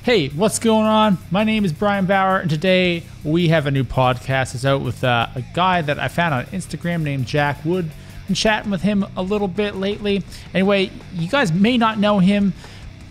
Hey, what's going on? My name is Brian Bauer, and today we have a new podcast. It's out with a guy that I found on Instagram named Jack Wood. Been chatting with him a little bit lately. Anyway, you guys may not know him,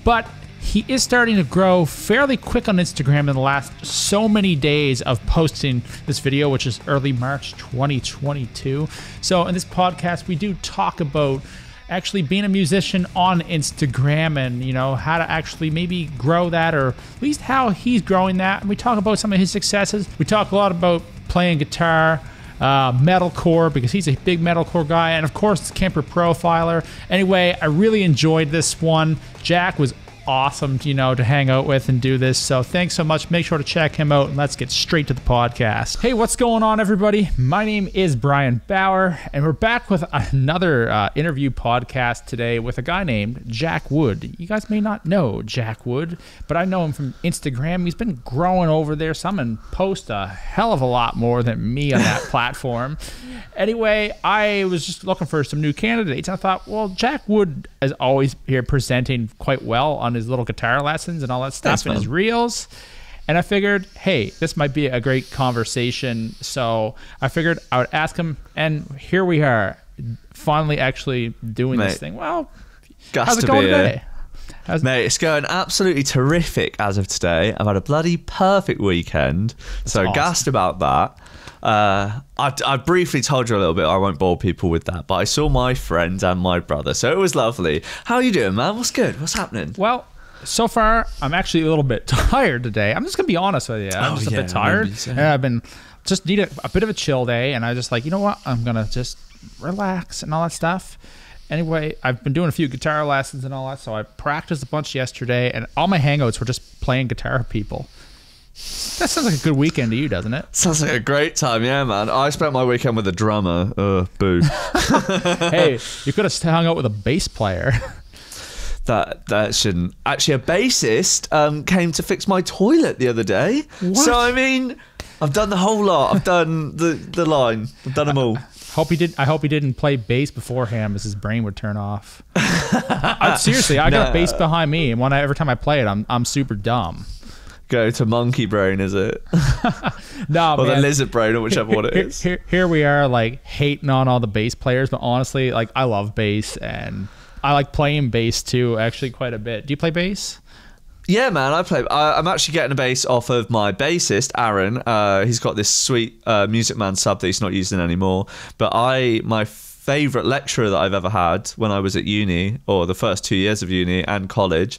but he is starting to grow fairly quick on Instagram in the last so many days of posting this video, which is early March 2022. So in this podcast, we do talk about actually being a musician on Instagram and, you know, how to actually maybe grow that, or at least how he's growing that. And we talk about some of his successes. We talk a lot about playing guitar, metalcore, because he's a big metalcore guy, and of course Kemper profiler. Anyway, I really enjoyed this one. Jack was awesome, you know, to hang out with and do this. So thanks so much. Make sure to check him out, and let's get straight to the podcast. Hey, what's going on, everybody? My name is Brian Bauer, and we're back with another interview podcast today with a guy named Jack Wood. You guys may not know Jack Wood, but I know him from Instagram. He's been growing over there. Someone post a hell of a lot more than me on that platform. Anyway, I was just looking for some new candidates. I thought, well, Jack Wood is always here presenting quite well on his little guitar lessons and all that stuff in his reels. And I figured, hey, this might be a great conversation. So I figured I would ask him, and here we are, finally actually doing this thing. Well, how's it going today? Mate, it's going absolutely terrific as of today. I've had a bloody perfect weekend. So awesome. Gassed about that. I briefly told you a little bit. I won't bore people with that, but I saw my friend and my brother, so it was lovely. How are you doing, man? What's good? What's happening? Well, so far I'm actually a little bit tired today. I'm just gonna be honest with you. I'm just a bit tired, and I've been just need a bit of a chill day, and I just like, you know what, I'm gonna just relax and all that stuff. Anyway, I've been doing a few guitar lessons and all that, so I practiced a bunch yesterday, and all my hangouts were just playing guitar with people. That sounds like a good weekend to you, doesn't it? Sounds like a great time, yeah, man. I spent my weekend with a drummer. Boo. Hey, you could have hung out with a bass player. That shouldn't. Actually, a bassist came to fix my toilet the other day. What? So, I mean, I've done the whole lot. I've done the line. I've done them all. I hope he didn't play bass beforehand, as his brain would turn off. Seriously, I got bass behind me, and every time I play it, I'm super dumb. Go to monkey brain, is it? No, or man. The lizard brain, or whichever one it is. Here we are, like, hating on all the bass players, but honestly, like, I love bass, and I like playing bass too, actually, quite a bit. Do you play bass? Yeah, man, I play. I'm actually getting a bass off of my bassist, Aaron. He's got this sweet Music Man sub that he's not using anymore. But my favourite lecturer that I've ever had when I was at uni, or the first 2 years of uni and college,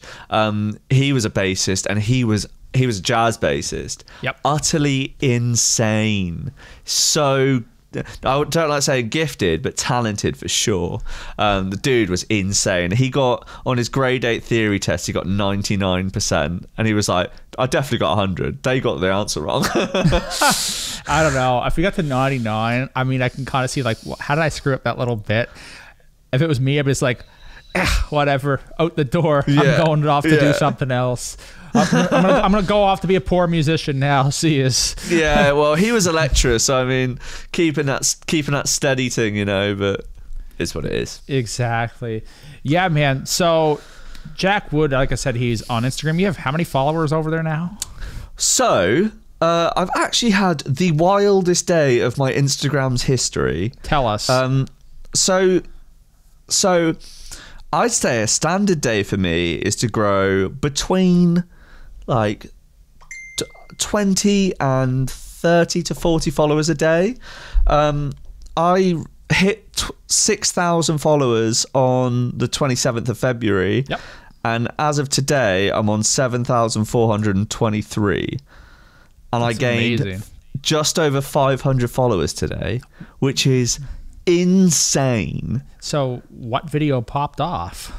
he was a bassist, and he was a jazz bassist. Yep. Utterly insane. So, I don't like saying gifted, but talented for sure. The dude was insane. He got, on his grade 8 theory test, he got 99%. And he was like, I definitely got 100. They got the answer wrong. I don't know. If we got to 99, I mean, I can kind of see, like, how did I screw up that little bit? If it was me, I'd be just like, whatever, out the door. Yeah. I'm going off to do something else. I'm gonna go off to be a poor musician now. See us. Yeah, well, he was a lecturer, so I mean, keeping that steady thing, you know. But it's what it is. Exactly. Yeah, man. So Jack Wood, like I said, he's on Instagram. You have how many followers over there now? So I've actually had the wildest day of my Instagram's history. Tell us. So I'd say a standard day for me is to grow between like 20 and 30 to 40 followers a day. I hit 6,000 followers on the 27th of February. Yep. And as of today, I'm on 7,423. And that's I gained amazing. Just over 500 followers today, which is insane. So what video popped off?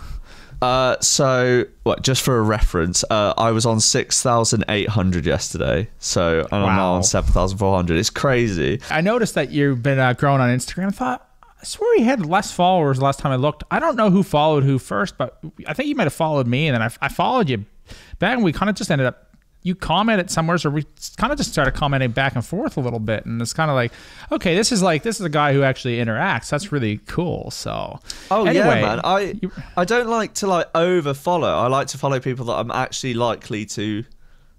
So just for a reference, I was on 6,800 yesterday, so I'm now on 7,400. It's crazy. I noticed that you've been growing on Instagram. I thought, I swear you had less followers last time I looked. I don't know who followed who first, but I think you might have followed me, and then I followed you back, and we kind of just ended up you commented somewhere, so we kind of just started commenting back and forth a little bit, and it's kind of like, okay, this is a guy who actually interacts. That's really cool. So, anyway, yeah, man. I don't like to like over follow. I like to follow people that I'm actually likely to,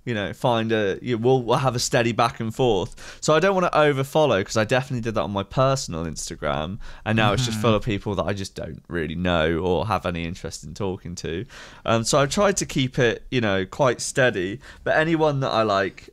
we'll have a steady back and forth. So I don't want to over follow, because I definitely did that on my personal Instagram, and now it's just full of people that I just don't really know or have any interest in talking to. So I've tried to keep it, quite steady. But anyone that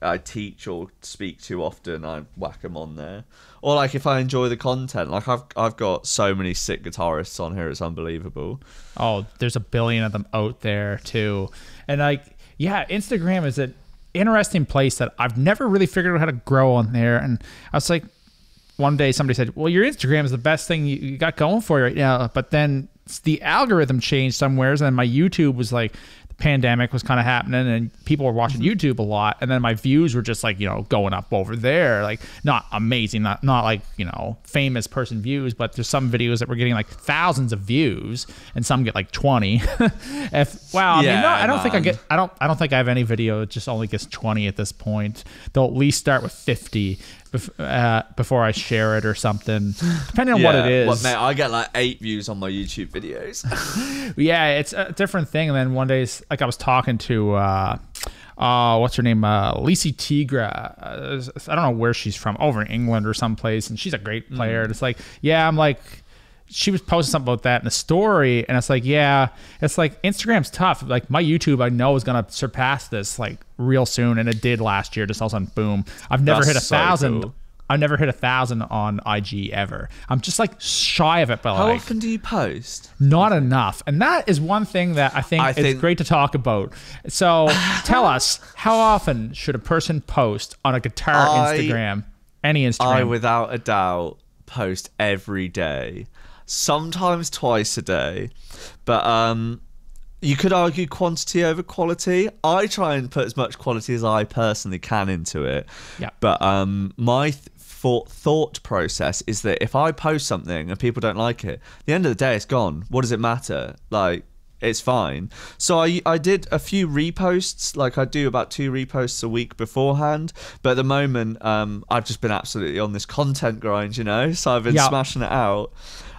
I teach or speak to often, I whack them on there. Or like if I enjoy the content, like I've got so many sick guitarists on here, it's unbelievable. Oh, there's a billion of them out there too, and Instagram is an interesting place that I've never really figured out how to grow on there. And I was like, one day somebody said, well, your Instagram is the best thing you got going for you right now. But then the algorithm changed somewheres, and my YouTube was like, the pandemic was kind of happening and people were watching YouTube a lot. And then my views were just like, going up over there, like not amazing, not like, famous person views, but there's some videos that were getting like thousands of views and some get like 20. I don't think I have any video that just only gets 20 at this point. They'll at least start with 50 before I share it or something, depending on what it is. Well, mate, I get like 8 views on my YouTube videos. Yeah, it's a different thing. And then one day, like I was talking to, what's her name? Lisi Tigra. I don't know where she's from, over in England or someplace. And she's a great player. And it's like, I'm like, she was posting something about that in a story. And it's like, it's like Instagram's tough. Like my YouTube, I know is going to surpass this like real soon. And it did last year. Just all of a sudden, boom. I've never hit 1,000. Cool. I've never hit 1,000 on IG ever. I'm just like shy of it. But how often do you post? Not enough. And that is one thing that I think it's great to talk about. So tell us, how often should a person post on a guitar Instagram? Any Instagram? I, without a doubt, post every day. Sometimes twice a day. But you could argue quantity over quality. I try and put as much quality as I personally can into it. Yeah. But my thought process is that if I post something and people don't like it, at the end of the day, it's gone. What does it matter? Like, it's fine. So I did a few reposts. Like I do about 2 reposts a week beforehand. But at the moment, I've just been absolutely on this content grind, So I've been smashing it out.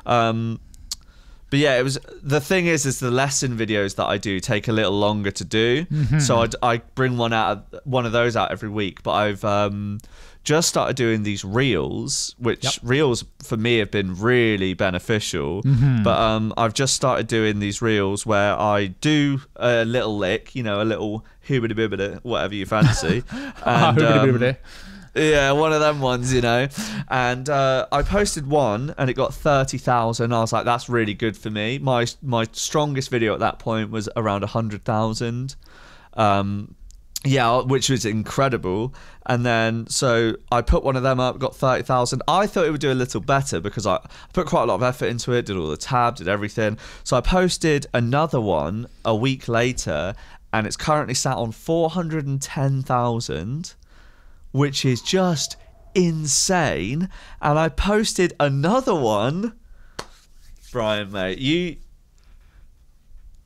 But yeah, the thing is the lesson videos that I do take a little longer to do. So I bring one of those out every week. But I've just started doing these reels, which reels for me have been really beneficial. But I've just started doing these reels where I do a little lick, a little hoobity bibbity, whatever you fancy. And yeah, one of them ones, And I posted one and it got 30,000. I was like, that's really good for me. My strongest video at that point was around 100,000. Which was incredible. And then so I put one of them up, got 30,000. I thought it would do a little better because I put quite a lot of effort into it, did all the tabs, did everything. So I posted another one a week later and it's currently sat on 410,000. Which is just insane. And I posted another one. Brian, mate,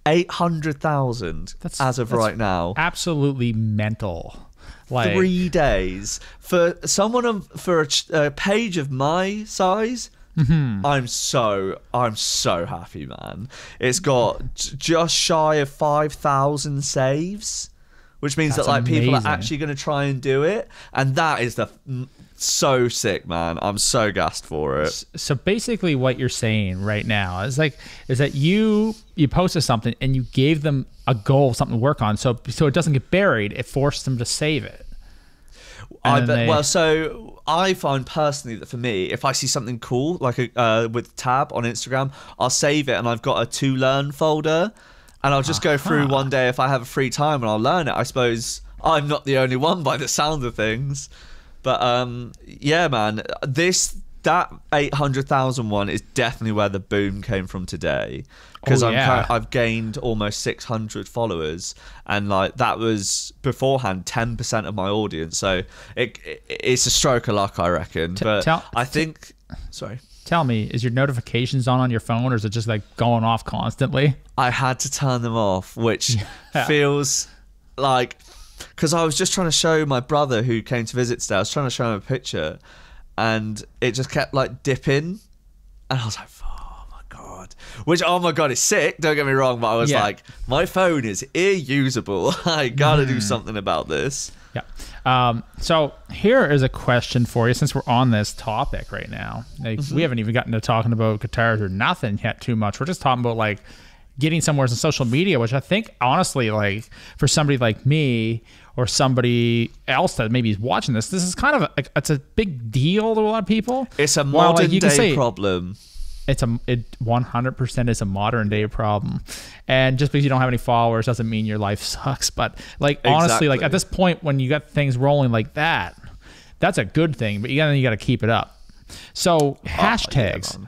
800,000 as of right now. Absolutely mental. Like 3 days. For someone, for a page of my size, I'm so happy, man. It's got just shy of 5,000 saves. Which means that like people are actually going to try and do it, and that is so sick, man. I'm so gassed for it. So basically, what you're saying right now is that you posted something and you gave them a goal, something to work on, so it doesn't get buried. It forced them to save it. So I find personally that for me, if I see something cool like with tab on Instagram, I'll save it, and I've got a to learn folder. And I'll just go through one day if I have a free time and I'll learn it. I suppose I'm not the only one by the sound of things. But yeah, man, that 800,000 one is definitely where the boom came from today. Because I've gained almost 600 followers. And like that was beforehand 10% of my audience. So it's a stroke of luck, I reckon. Sorry. Tell me, is your notifications on your phone, or is it just like going off constantly? I had to turn them off, which feels like because I was just trying to show my brother who came to visit today. I was trying to show him a picture, and it just kept like dipping, and I was like, oh my god. Which, oh my god, it's sick, don't get me wrong, but I was like, my phone is irreusable. I gotta do something about this. Yeah. So here is a question for you, since we're on this topic right now. Like, we haven't even gotten to talking about guitars or nothing yet too much. We're just talking about like getting somewhere in social media, which I think honestly, like for somebody like me or somebody else that maybe is watching this is kind of it's a big deal to a lot of people. It's a modern day problem. It 100% is a modern day problem, and just because you don't have any followers doesn't mean your life sucks. But like honestly, like at this point, when you got things rolling like that, that's a good thing. But you got to keep it up. So hashtags.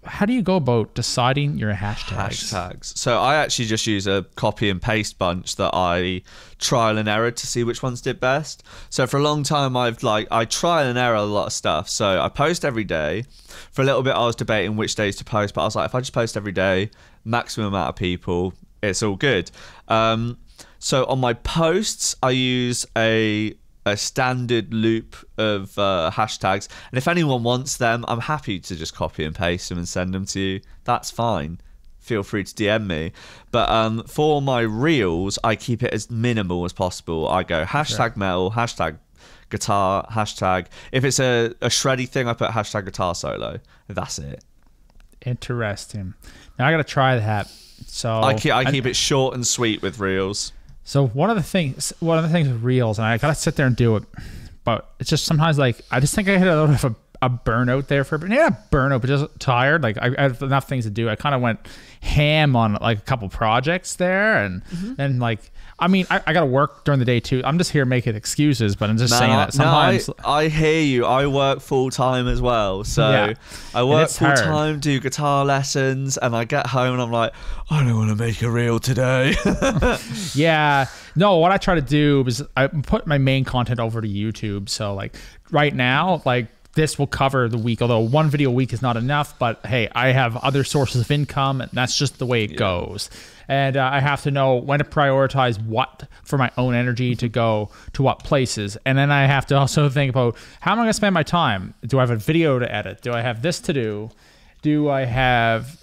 How do you go about deciding your hashtags? So I actually just use a copy and paste bunch that I trial and error to see which ones did best. So for a long time, I trial and error a lot of stuff. So I post every day. For a little bit, I was debating which days to post, but I was like, if I just post every day, maximum amount of people, it's all good. So on my posts, I use a standard loop of hashtags, and if anyone wants them, I'm happy to just copy and paste them and send them to you. That's fine. Feel free to DM me. But for my reels, I keep it as minimal as possible. I go hashtag metal, hashtag guitar, hashtag, if it's a shreddy thing, I put hashtag guitar solo. That's it. Interesting. Now I gotta try that. So I keep it short and sweet with reels. So one of the things with reels, and I gotta sit there and do it, but it's just sometimes like I just think I hit a little bit of a burnout there for, not burnout, but just tired. Like I have enough things to do. I kind of went ham on like a couple projects there, and then like I mean I gotta work during the day too. I'm just here making excuses, but I'm just saying that sometimes. I hear you. I work full time as well, so I work full time, do guitar lessons, and I get home and I'm like, I don't want to make a reel today. Yeah. No, what I try to do is I put my main content over to YouTube. So like right now, like this will cover the week, although one video a week is not enough, but hey, I have other sources of income, and that's just the way it goes. And I have to know when to prioritize what for my own energy to go to what places. And then I have to also think about how am I going to spend my time? Do I have a video to edit? Do I have this to do? Do I have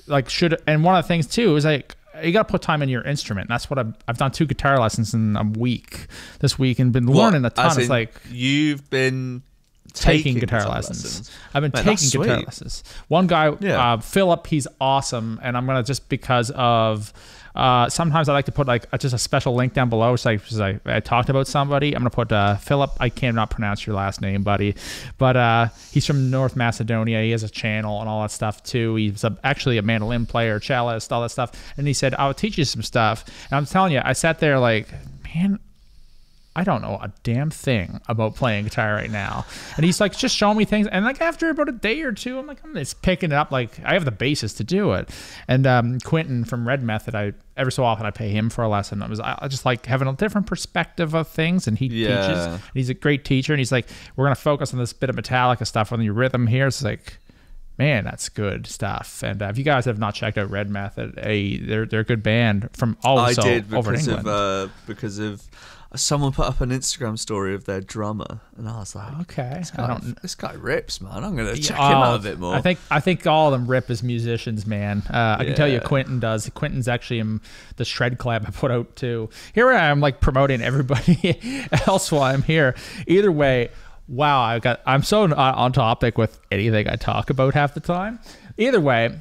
and one of the things too is like, you got to put time in your instrument. And that's what I've done 2 guitar lessons in a week this week and been learning a ton. It's like you've been taking guitar lessons. I've been taking guitar lessons. One guy, Philip, he's awesome. And I'm going to, just because of, sometimes I like to put like just a special link down below. It's like, I talked about somebody. I'm going to put Philip. I cannot pronounce your last name, buddy. But he's from North Macedonia. He has a channel and all that stuff too. He's actually a mandolin player, cellist, all that stuff. And he said, I'll teach you some stuff. And I'm telling you, I sat there like, man, I don't know a damn thing about playing guitar right now. And he's like, just showing me things. And like after about a day or two, I'm like, I'm just picking it up. Like I have the basis to do it. And Quentin from Red Method, every so often I pay him for a lesson. I just like having a different perspective of things. And he teaches. And he's a great teacher. And he's like, we're going to focus on this bit of Metallica stuff on your rhythm here. It's like, man, that's good stuff. And if you guys have not checked out Red Method, they're a good band from also over in England. Because of someone put up an Instagram story of their drummer, and I was like, okay, this guy rips, man. I'm gonna check him out a bit more. I think all of them rip as musicians, man. I can tell you Quentin does. Quentin's actually in the shred collab I put out too. Here I am like promoting everybody else while I'm here. Either way, wow, I'm so on topic with anything I talk about half the time. Either way,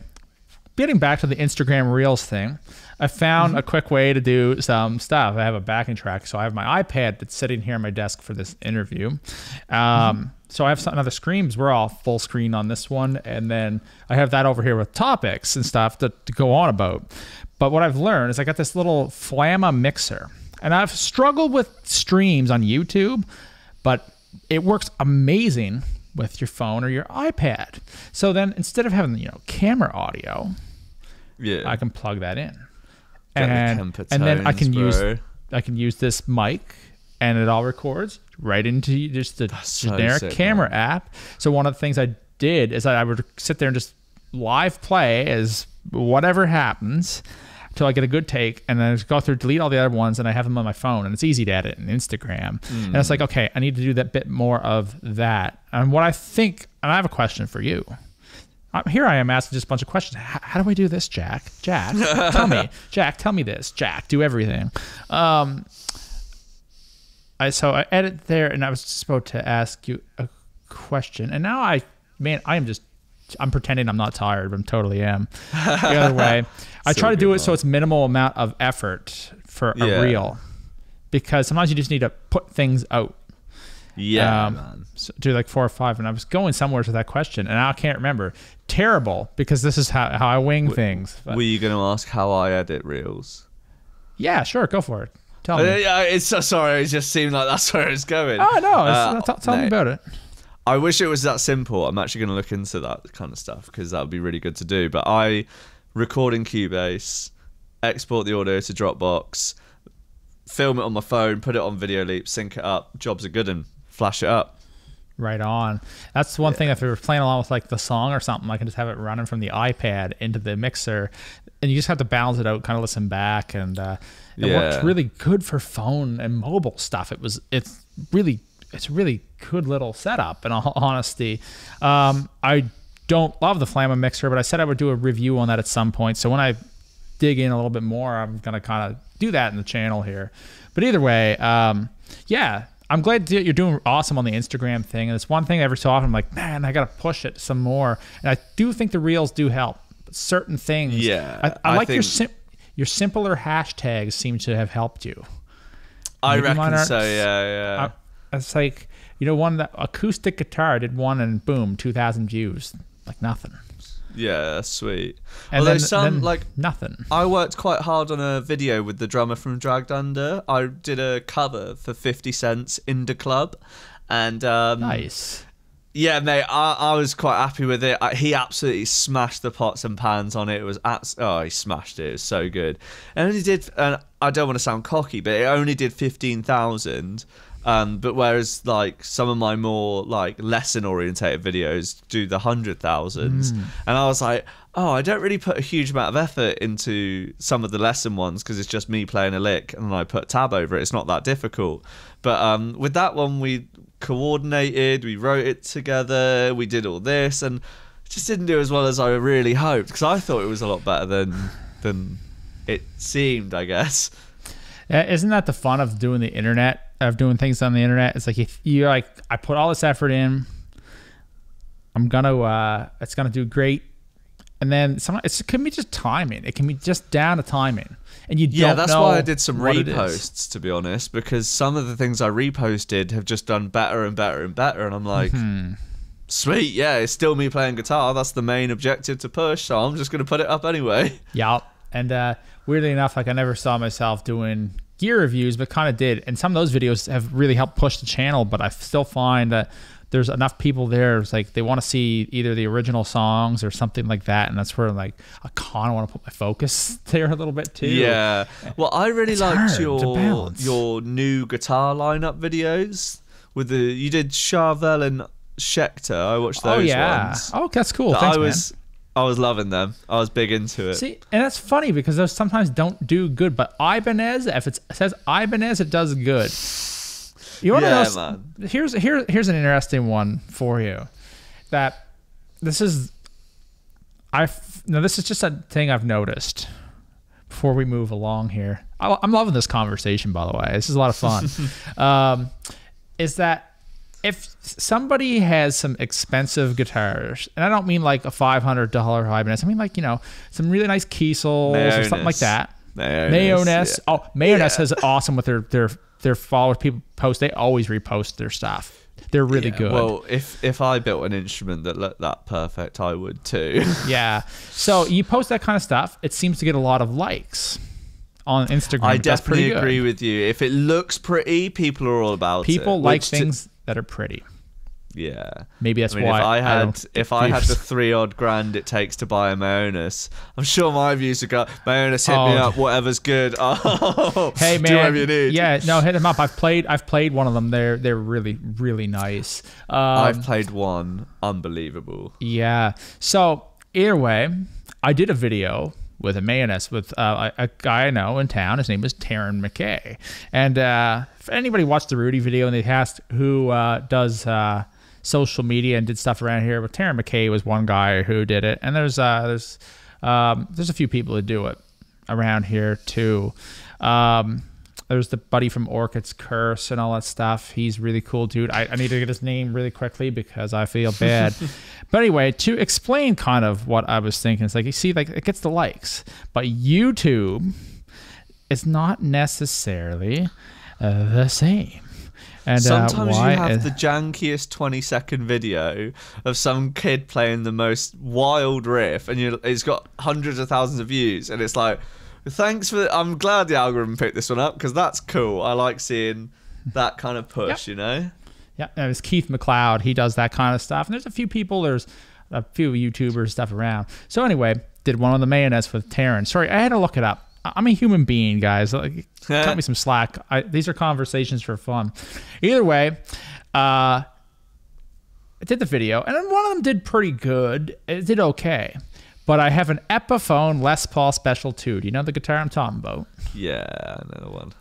getting back to the Instagram Reels thing, I found a quick way to do some stuff. I have a backing track, so I have my iPad that's sitting here on my desk for this interview. So I have some other screens. We're all full screen on this one, and then I have that over here with topics and stuff to go on about. But what I've learned is I got this little Flamma mixer, and I've struggled with streams on YouTube, but it works amazing with your phone or your iPad. So then instead of having camera audio, I can plug that in. And then I can use this mic, and it all records right into just the generic camera app. So one of the things I did is I would sit there and just live play as whatever happens, until I get a good take, and then I just go through, delete all the other ones, and I have them on my phone, and it's easy to edit in Instagram. And it's like, okay, I need to do that bit more of that. And what I think, and I have a question for you. Here I am asking just a bunch of questions. How do I do this, Jack? Jack, tell me. Jack, tell me this. Jack, do everything. So I edit there, and I was just about to ask you a question, and now I'm pretending I'm not tired, but I totally am. The other way, I try to do it so it's minimal amount of effort for a reel, because sometimes you just need to put things out. Yeah, man. So do like 4 or 5, and I was going somewhere to that question, and I can't remember. Terrible, because this is how I wing things. But. Were you going to ask how I edit reels? Yeah, sure, go for it. Tell me. It's so sorry. It just seemed like that's where it's going. Oh no, tell me about it. I wish it was that simple. I'm actually going to look into that kind of stuff, because that would be really good to do. But I record in Cubase, export the audio to Dropbox, film it on my phone, put it on Video Leap, sync it up. Jobs are good, and flash it up. Right on. That's one thing. If we were playing along with like the song or something, I can just have it running from the iPad into the mixer, and you just have to balance it out, kind of listen back, and it works really good for phone and mobile stuff. It's really good little setup, in all honesty. I don't love the Flamma mixer, but I said I would do a review on that at some point. So when I dig in a little bit more, I'm going to kind of do that in the channel here. But either way, yeah, I'm glad you're doing awesome on the Instagram thing. And it's one thing every so often I'm like, man, I got to push it some more. And I do think the reels do help. Certain things. Yeah. I like your simpler hashtags seem to have helped you. I reckon so, yeah. It's like, one that acoustic guitar did one, and boom, 2,000 views, like nothing. Yeah, that's sweet. And although then like nothing. I worked quite hard on a video with the drummer from Dragged Under. I did a cover for 50 Cent's Indie Club, and nice. Yeah, mate, I was quite happy with it. He absolutely smashed the pots and pans on it. It was he smashed it. It was so good. And only did, and I don't want to sound cocky, but it only did 15,000. But whereas like some of my more like lesson orientated videos do the 100,000s, and I was like, I don't really put a huge amount of effort into some of the lesson ones, because it's just me playing a lick and then I put a tab over it. It's not that difficult. But with that one, we coordinated, we wrote it together, we did all this, and it just didn't do as well as I really hoped, because I thought it was a lot better than it seemed, I guess. Isn't that the fun of doing the internet? Of doing things on the internet? It's like, if you're like, I put all this effort in, it's gonna do great, and then it can be just timing. It can be just down to timing, and you don't know. That's why I did some reposts, to be honest, because some of the things I reposted have just done better and better and better, and I'm like, sweet, yeah, it's still me playing guitar. That's the main objective to push, so I'm just gonna put it up anyway. Yeah, and weirdly enough, like I never saw myself doing gear reviews, but kind of did, and some of those videos have really helped push the channel. But I still find that there's enough people there, it's like they want to see either the original songs or something like that, and that's where like I kind of want to put my focus there a little bit too. Yeah, well, I really liked your new guitar lineup videos with you did Charvel and Schecter. I watched those ones. Oh, that's cool. Thanks, man. I was loving them. I was big into it. See, and that's funny because those sometimes don't do good, but Ibanez, if it says Ibanez, it does good. You want to know? Man. Here's an interesting one for you. This is just a thing I've noticed. Before we move along here, I'm loving this conversation. By the way, this is a lot of fun. Is that if somebody has some expensive guitars, and I don't mean like a $500 Ibanez, I mean like, some really nice Kiesels or something like that. Mayonnaise. Yeah. Oh, Mayonnaise has awesome with their followers. People post, they always repost their stuff. They're really good. Well, if I built an instrument that looked that perfect, I would too. Yeah. So you post that kind of stuff, it seems to get a lot of likes on Instagram. I definitely agree with you. If it looks pretty, people are all about it. People like things that are pretty. Yeah, maybe that's why. If I had the $3,000 it takes to buy a Mayonnaise, I'm sure my views would go, Mayonnaise, hit me up, whatever's good. Oh, hey man, do whatever you need. Yeah, no, hit them up. I've played one of them. They're really really nice. I've played one, unbelievable. Yeah. So either way, I did a video with a mayonnaise with a guy I know in town. His name is Taryn McKay. And if anybody watched the Rudy video and they asked who does social media and did stuff around here, well, Taryn McKay was one guy who did it. And there's a few people who do it around here too. There's the buddy from Orchid's Curse and all that stuff. He's really cool, dude. I need to get his name really quickly because I feel bad. But anyway, to explain kind of what I was thinking, it's like, you see, like, it gets the likes, but YouTube is not necessarily the same. And sometimes you have the jankiest 20-second video of some kid playing the most wild riff, and it's got hundreds of thousands of views, and it's like, thanks for I'm glad the algorithm picked this one up because that's cool. I like seeing that kind of push, you know? Yeah, and it's Keith McLeod. He does that kind of stuff. And there's a few people, there's a few YouTubers stuff around. So anyway, did one on the mayonnaise with Taryn. Sorry, I had to look it up. I'm a human being, guys. Like, cut me some slack. These are conversations for fun. Either way, I did the video, and then one of them did pretty good. It did okay. But I have an Epiphone Les Paul Special 2. Do you know the guitar I'm talking about? Yeah, I know the one.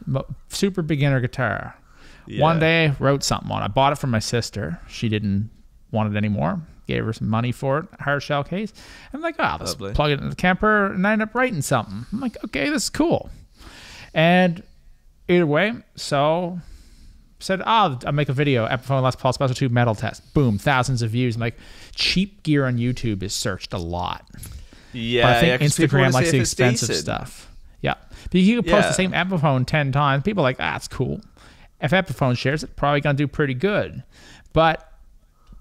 Super beginner guitar. Yeah. One day, wrote something on it. I bought it from my sister. She didn't want it anymore. Gave her some money for it, hard shell case. I'm like, oh, let's plug it into the Kemper, and I ended up writing something. I'm like, okay, this is cool. And either way, so said, I'll make a video, Epiphone Les Paul Special 2 metal test. Boom, thousands of views. I'm like, cheap gear on YouTube is searched a lot. Yeah, but I think Instagram likes the expensive stuff. Yeah. But you can post the same Epiphone 10 times. People are like, that's cool. If Epiphone shares it, probably going to do pretty good. But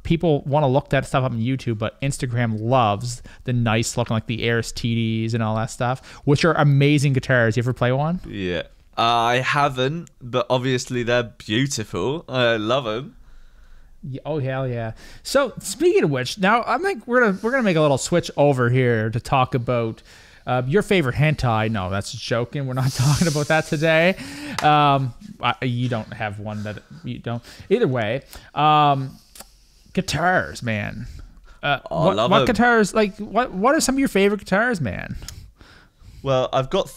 people want to look that stuff up on YouTube, but Instagram loves the nice looking, like the Aris TDs and all that stuff, which are amazing guitars. You ever play one? Yeah. I haven't, but obviously they're beautiful. I love them. Oh, hell yeah. So speaking of which, now I think we're gonna make a little switch over here to talk about your favorite hentai. No, that's joking. We're not talking about that today. You don't have one that you don't. Either way, guitars, man. What guitars? Like, what are some of your favorite guitars, man? Well, I've got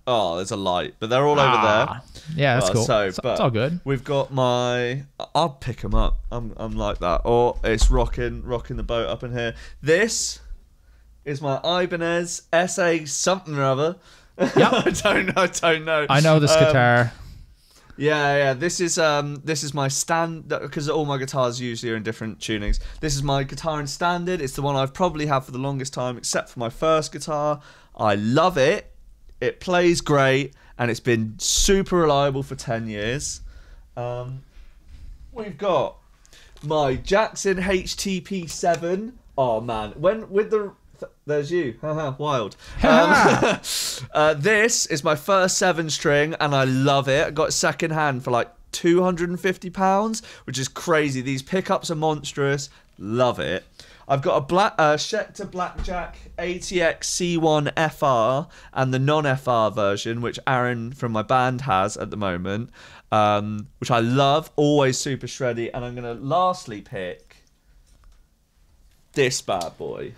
there's a light, but they're all over there. Yeah, that's cool. So, it's all good. We've got I'll pick them up. I'm like that. Or it's rocking the boat up in here. This is my Ibanez SA something or other. Yep. I don't know. I know this guitar. Yeah. This is my stand, because all my guitars usually are in different tunings. This is my guitar in standard. It's the one I've probably had for the longest time, except for my first guitar. I love it. It plays great, and it's been super reliable for 10 years. We've got my Jackson HTP7. Oh man, there's you. Wild. This is my first 7-string, and I love it. I got it second hand for like £250, which is crazy. These pickups are monstrous. Love it. I've got a Schecter Blackjack ATX C1 FR and the non-FR version, which Aaron from my band has at the moment, which I love. Always super shreddy. And I'm going to lastly pick this bad boy.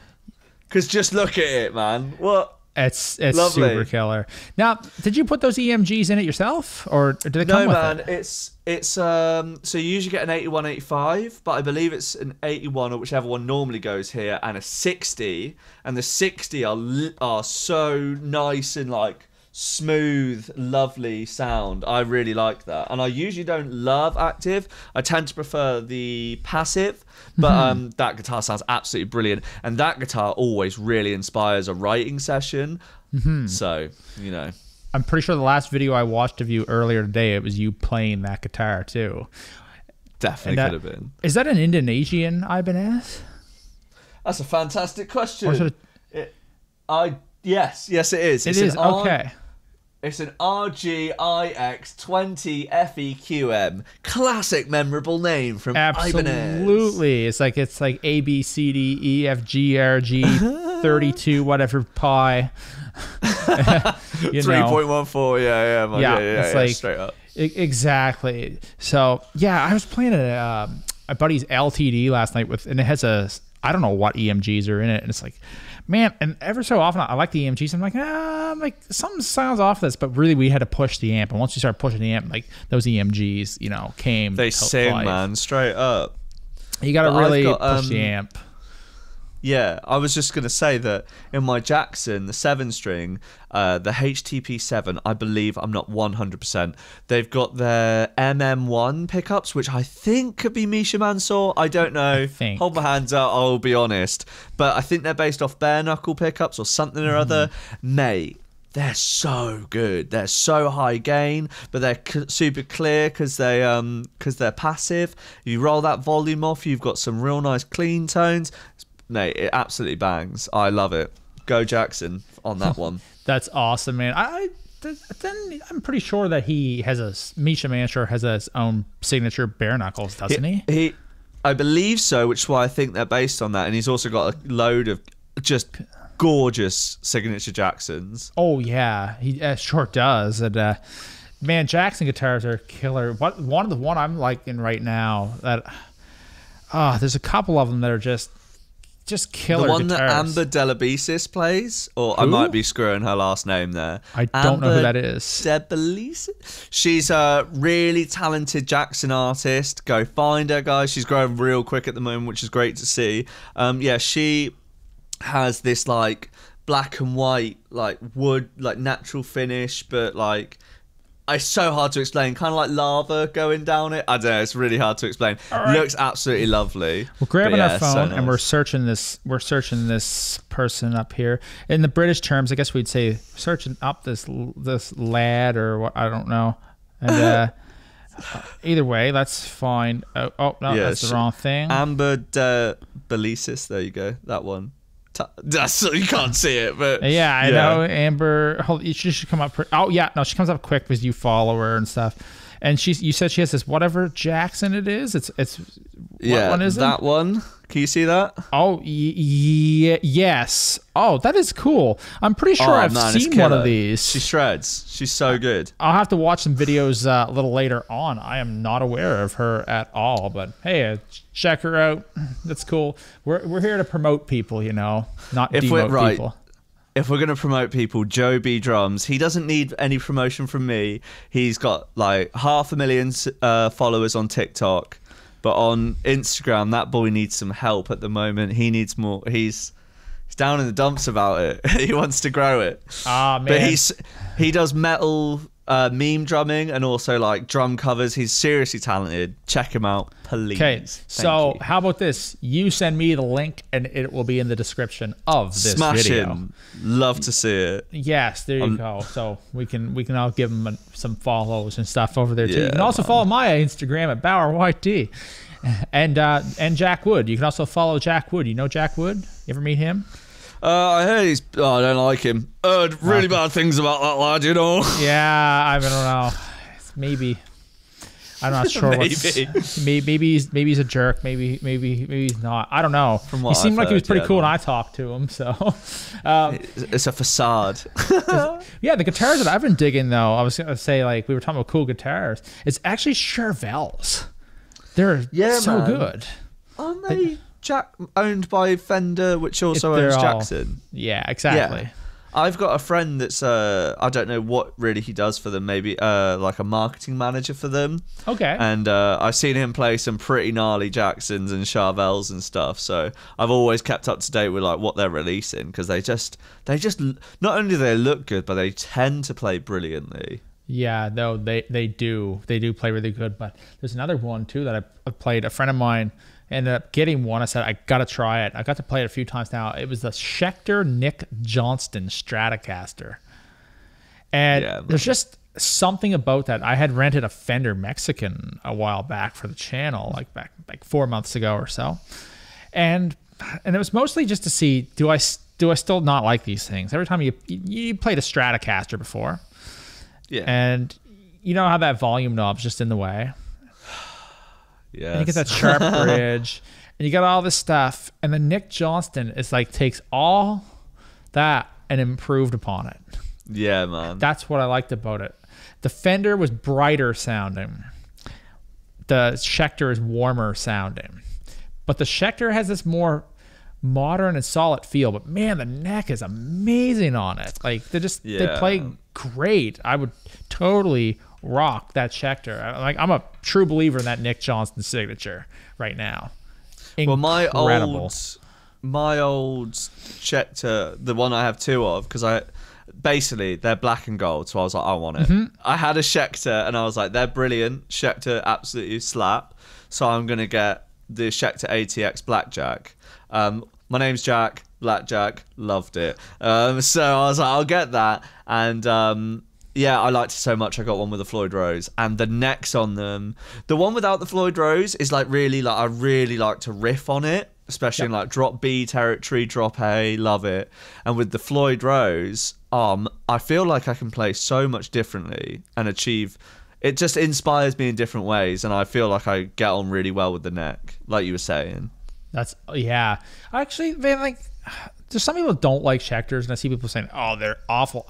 Because just look at it, man. What? It's lovely. Super killer. Now, did you put those EMGs in it yourself, or did it come with it? No, man. It's so you usually get an 81, 85, but I believe it's an 81 or whichever one normally goes here, and a 60. And the 60 are so nice and like smooth, lovely sound. I really like that. And I usually don't love active. I tend to prefer the passive. But that guitar sounds absolutely brilliant. And that guitar always really inspires a writing session. So, you know. I'm pretty sure the last video I watched of you earlier today, it was you playing that guitar too. Definitely could have been. Is that an Indonesian Ibanez? That's a fantastic question. Yes, it is. It is, okay. It's an RGIX20 FEQM. Classic, memorable name from Ibanez. Absolutely. It's like A, B, C, D, E, F, G, R, G, 32, whatever, pi. 3.14, yeah. It's like, straight up. Exactly. So, yeah, I was playing a buddy's LTD last night and it has I don't know what EMGs are in it. And it's like, man, and ever so often I like the EMGs. I'm like something sounds off this, but really we had to push the amp. And once you start pushing the amp, like those EMGs, you know, came. They sing, life. man, straight up. You got to really push the amp. Yeah, I was just going to say that in my Jackson, the 7-string, the HTP7, I believe, I'm not 100%, they've got their MM1 pickups, which I think could be Misha Mansour. I don't know. Hold my hands up, I'll be honest. But I think they're based off bare knuckle pickups or something or other. Mate, they're so good. They're so high gain, but they're super clear because they're passive. You roll that volume off, you've got some real nice clean tones. Mate, it absolutely bangs. I love it. Go Jackson on that one. That's awesome, man. I'm pretty sure that Misha Mansour has his own signature bare knuckles, doesn't he? I believe so, which is why I think they're based on that. And he's also got a load of just gorgeous signature Jacksons. Oh yeah, he sure does. And man, Jackson guitars are killer. One I'm liking right now that there's a couple of them that are just killer. The one guitars. that Amber Delabisis plays, or Who? I might be screwing her last name there. I don't know who that is. Delabisis? She's a really talented Jackson artist. Go find her, guys. She's growing real quick at the moment, which is great to see. Yeah, she has this like black and white, like wood, like natural finish, but like it's so hard to explain. Kind of like lava going down it. I don't know. It's really hard to explain. Right. Looks absolutely lovely. We're grabbing our phone so nice. and we're searching this person up here. In the British terms, I guess we'd say searching up this lad or what, I don't know. And either way, that's fine. Oh no, yeah, that's the wrong thing. Amber Delabisis. There you go. That one. You can't see it, but yeah, I know. Amber, she should come up. Oh yeah, no, she comes up quick because you follow her and stuff. And you said she has this whatever Jackson it is. It's what one is it? That one. Can you see that? Oh yes. Oh, that is cool. I'm pretty sure I've seen one of these. She shreds. She's so good. I'll have to watch some videos a little later on. I am not aware of her at all, but hey, check her out. That's cool. We're here to promote people, you know, not demote people. If we're going to promote people, Joe B Drums, he doesn't need any promotion from me. He's got like 500,000 followers on TikTok, but on Instagram, that boy needs some help at the moment. He needs more. He's down in the dumps about it. He wants to grow it. Ah, man. But he does metal meme drumming and also like drum covers. He's seriously talented. Check him out, please. Okay, so how about this? You send me the link and it will be in the description of this video. Smashing. Love to see it. Yes, there you go. So we can all give him some follows and stuff over there too. Yeah, you can also follow my Instagram at BauerYT. And Jack Wood. You can also follow Jack Wood. You know Jack Wood? You ever meet him? I heard I don't like him. Heard really bad things about that lad, you know. Yeah, I don't know. Maybe. I'm not sure. Maybe he's a jerk. Maybe he's not. I don't know. From what he seemed like he was pretty cool man. when I talked to him. So it's a facade. Yeah, the guitars that I've been digging though, I was gonna say like we were talking about cool guitars. It's actually Charvel's. They're so good. Aren't they owned by Fender, which also owns Jackson? Yeah, exactly. Yeah. I've got a friend that's I don't know what really he does for them, maybe like a marketing manager for them. Okay. And I've seen him play some pretty gnarly Jacksons and Charvels and stuff, so I've always kept up to date with like what they're releasing, because they just not only do they look good, but they tend to play brilliantly. Yeah, no, they do play really good. But there's another one too that I played. A friend of mine ended up getting one. I said, I gotta try it. I got to play it a few times now. It was the Schecter Nick Johnston Stratocaster. And there's just something about that. I had rented a Fender Mexican a while back for the channel, like 4 months ago or so. And it was mostly just to see, do I still not like these things? Every time you played a Stratocaster before. Yeah. And you know how that volume knob's just in the way? Yeah. And you get that sharp bridge, and you got all this stuff, and then Nick Johnston is like takes all that and improved upon it. Yeah, man. That's what I liked about it. The Fender was brighter sounding. The Schecter is warmer sounding. But the Schecter has this more modern and solid feel, but man, the neck is amazing on it. Like they play great. I would totally rock that Schecter. I'm a true believer in that Nick Johnston signature right now. Incredible. Well, my old Schecter, the one I have two of, because basically they're black and gold, so I was like, I want it. I had a Schecter and I was like, they're brilliant. Schecter absolutely slap. So I'm gonna get the Schecter ATX Blackjack. My name's Jack. Blackjack, loved it. So I was like, I'll get that. And yeah, I liked it so much. I got one with the Floyd Rose, and the necks on them. The one without the Floyd Rose is like really like I really like to riff on it, especially in like drop B territory, drop A, love it. And with the Floyd Rose, I feel like I can play so much differently and achieve. It just inspires me in different ways, and I feel like I get on really well with the neck, like you were saying. Actually, man, like, there's some people don't like Schecters, and I see people saying, "Oh, they're awful."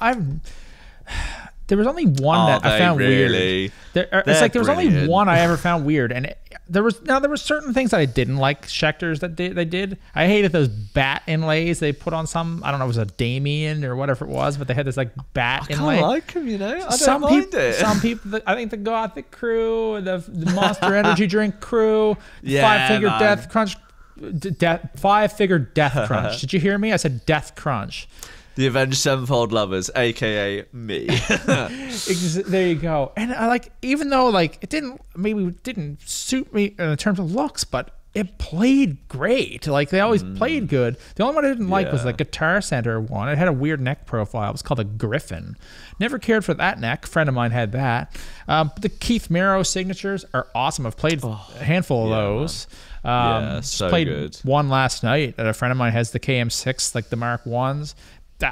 There was only one that I found weird. It's like there was only one I ever found weird, and there were certain things that I didn't like Schecters that they did. I hated those bat inlays they put on some. I don't know, it was a Damien or whatever it was, but they had this like bat inlay. I kind of like them, you know. I don't mind it. Some people, I think the Gothic crew, the Monster Energy Drink crew, five-figure Death Crunch. 5-figure Death Crunch. Did you hear me? I said Death Crunch. The Avenged Sevenfold Lovers, aka me. There you go. And I like, even though like it didn't suit me in terms of looks, but it played great. Like they always played good. The only one I didn't like was the Guitar Center one. It had a weird neck profile. It was called a Griffin. Never cared for that neck. A friend of mine had that. The Keith Mero signatures are awesome. I've played a handful of those. So played good. one last night. And a friend of mine has the KM6, like the Mark 1s.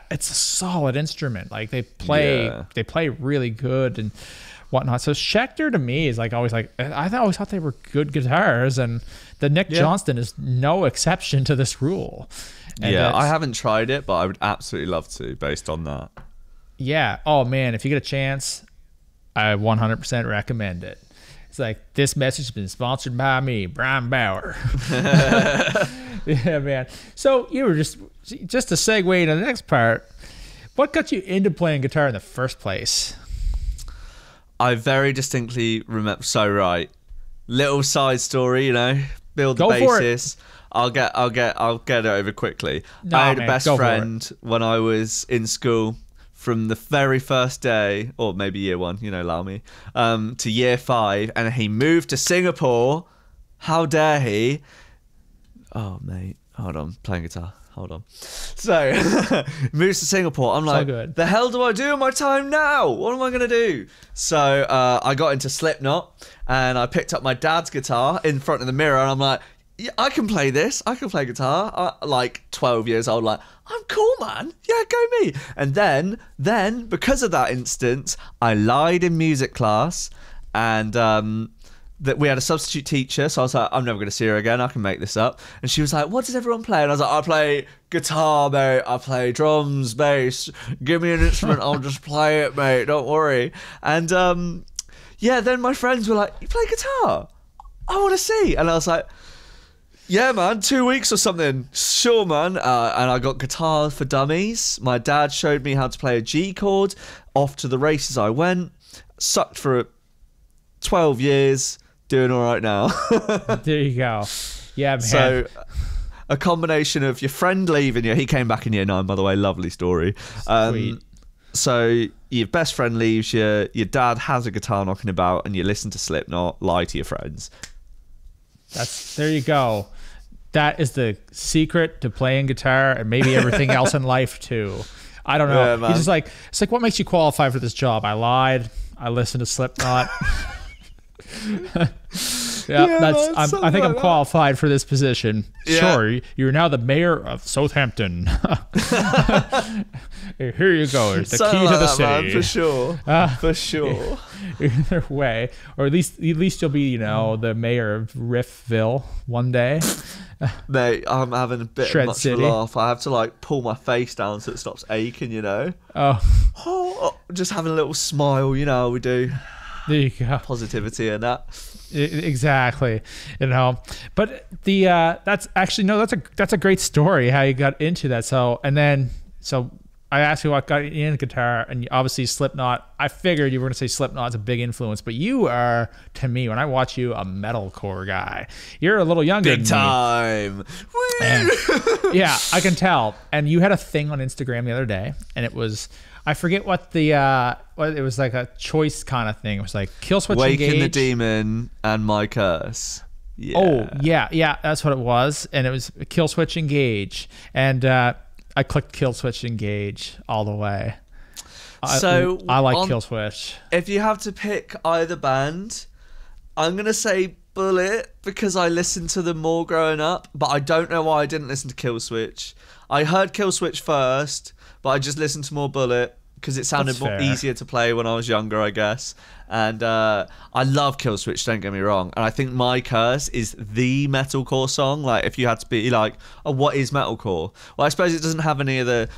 It's a solid instrument. Like they play really good and whatnot. So Schecter to me is like always like, I always thought they were good guitars, and the Nick Johnston is no exception to this rule. And I haven't tried it, but I would absolutely love to based on that. Yeah. Oh man, if you get a chance, I 100% recommend it. It's like, this message has been sponsored by me, Brian Bauer. Yeah, man. So you were just to segue into the next part, what got you into playing guitar in the first place? I very distinctly remember. So right, little side story, you know, build the basis. I'll get it over quickly. I had a best friend when I was in school. From the very first day, or maybe year one, you know, allow me, to year 5, and he moved to Singapore. How dare he? Oh, mate, hold on, playing guitar. Hold on. So, moves to Singapore. I'm like, the hell do I do in my time now? What am I going to do? So, I got into Slipknot, and I picked up my dad's guitar in front of the mirror, and I'm like, yeah, I can play this. I can play guitar. Like 12 years old, like, I'm cool, man. Yeah, go me. And then because of that instance, I lied in music class, and that we had a substitute teacher. So I was like, I'm never going to see her again. I can make this up. And she was like, what does everyone play? And I was like, I play guitar, mate. I play drums, bass. Give me an instrument. I'll just play it, mate. Don't worry. And then my friends were like, you play guitar? I want to see. And I was like, yeah, man, 2 weeks or something. Sure, man. And I got Guitar for Dummies. My dad showed me how to play a G chord. Off to the races I went. Sucked for 12 years. Doing all right now. There you go. Yeah, man. So, a combination of your friend leaving you. He came back in year 9, by the way. Lovely story. Sweet. So, your best friend leaves you. Your dad has a guitar knocking about, and you listen to Slipknot, lie to your friends. There you go. That is the secret to playing guitar, and maybe everything else in life too. I don't know. Yeah, he's just like, it's like, what makes you qualify for this job? I lied. I listened to Slipknot. I think I'm qualified for this position. Yeah. Sure, you're now the mayor of Southampton. Here you go. It's the key to the city. Man, for sure. For sure. Either way, or at least you'll be, you know, the mayor of Riffville one day. Mate, I'm having a bit of much of a laugh. I have to like pull my face down so it stops aching, you know. Oh, just having a little smile, you know how we do. There you go. Positivity and that. Exactly. But that's actually, no, that's a great story how you got into that. So I asked you what got you into guitar, and obviously Slipknot. I figured you were going to say Slipknot's a big influence, but you are, to me, when I watch you, a metalcore guy. You're a little younger than Big time. And, yeah, I can tell. And you had a thing on Instagram the other day, and it was, I forget what it was like a choice kind of thing. It was like Killswitch Waking Engage. the Demon and My Curse. Yeah. Oh, yeah, that's what it was. And it was Killswitch Engage. And I clicked Killswitch Engage all the way. So I like Killswitch. If you have to pick either band, I'm going to say Bullet because I listened to them more growing up, but I don't know why I didn't listen to Killswitch. I heard Killswitch first, but I just listened to more Bullet because it sounded easier to play when I was younger, I guess. And I love Killswitch, don't get me wrong. And I think My Curse is the metalcore song. Like, if you had to be like, oh, what is metalcore? Well, I suppose it doesn't have any of the,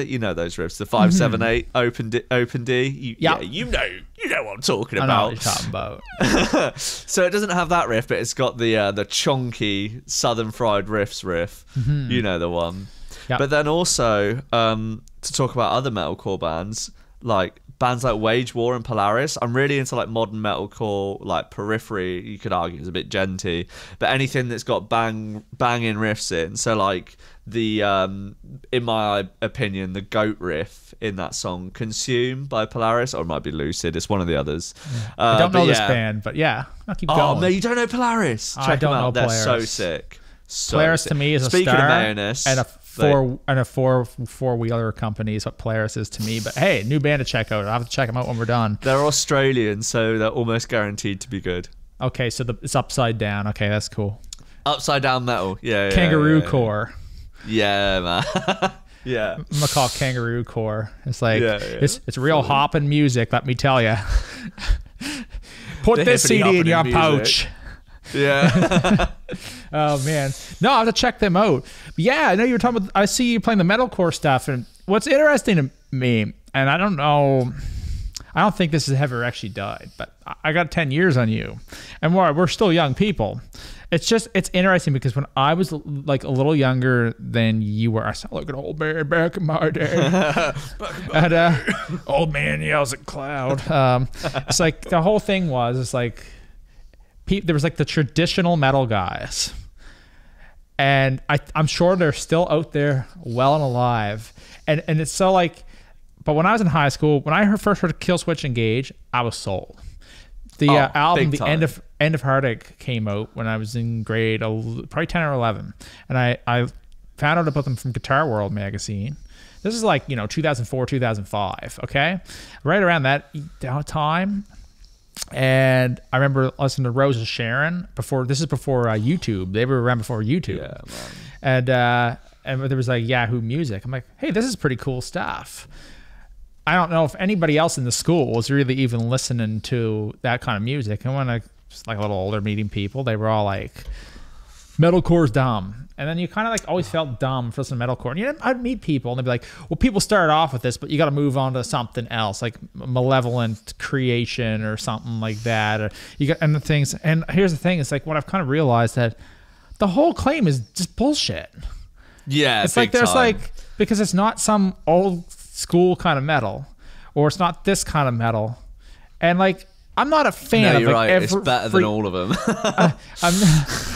you know those riffs, the 5, 7, 8, open D. Yeah, you know what I'm talking about. I know what you're talking about. So it doesn't have that riff, but it's got the chonky Southern Fried Riffs riff. You know the one. Yep. But then also, to talk about other metalcore bands, like bands like Wage War and Polaris, I'm really into like modern metalcore, like Periphery, you could argue is a bit genty, but anything that's got banging riffs in. So like the, in my opinion, the GOAT riff in that song, Consume by Polaris, or it might be Lucid, it's one of the others. Yeah. I don't know this band, but yeah, I'll keep going. Oh, no, you don't know Polaris? Check them out, they're so sick. Polaris to me is a Speaking star of mayonnaise, and a four-wheeler company is what Polaris is to me. But hey, new band to check out. I'll have to check them out when we're done. They're Australian, so they're almost guaranteed to be good. Okay, so it's upside down. Okay, that's cool. Upside down metal, yeah. Kangaroo core. Yeah, man. Yeah. I'm gonna call it Kangaroo core. It's like it's real hopping music. Let me tell you. Put this CD in your pouch. Yeah. Oh man, no, I have to check them out. But yeah, I know you were talking about. I see you playing the metalcore stuff, and what's interesting to me, and I don't know, I don't think this has ever actually died, but I got 10 years on you, and we're still young people. It's interesting because when I was like a little younger than you were, I sound like an old man back in my day. And old man yells at cloud. It's like the whole thing was, it's like. There was like the traditional metal guys, and I'm sure they're still out there well and alive, and it's so like, but when I was in high school, when I first heard Killswitch Engage, I was sold. The album The End of Heartache came out when I was in grade probably 10 or 11, and I found out about them from Guitar World magazine. This is like 2004 2005, okay, right around that time. And I remember listening to Rose of Sharon before YouTube. They were around before YouTube. Yeah, man. And there was like Yahoo Music. I'm like, hey, this is pretty cool stuff. I don't know if anybody else in the school was really even listening to that kind of music. And when I was like a little older meeting people, they were all like, metalcore's dumb. And then you kind of like always felt dumb for listening to metalcore. And I'd meet people and they'd be like, well, people started off with this, but you got to move on to something else, like Malevolent Creation or something like that. Or you got, and the things, and here's the thing, it's like what I've kind of realized that the whole claim is just bullshit. Yeah, it's like there's like, because it's not some old school kind of metal, or it's not this kind of metal. And like, I'm not a fan of you're right. It's better than all of them.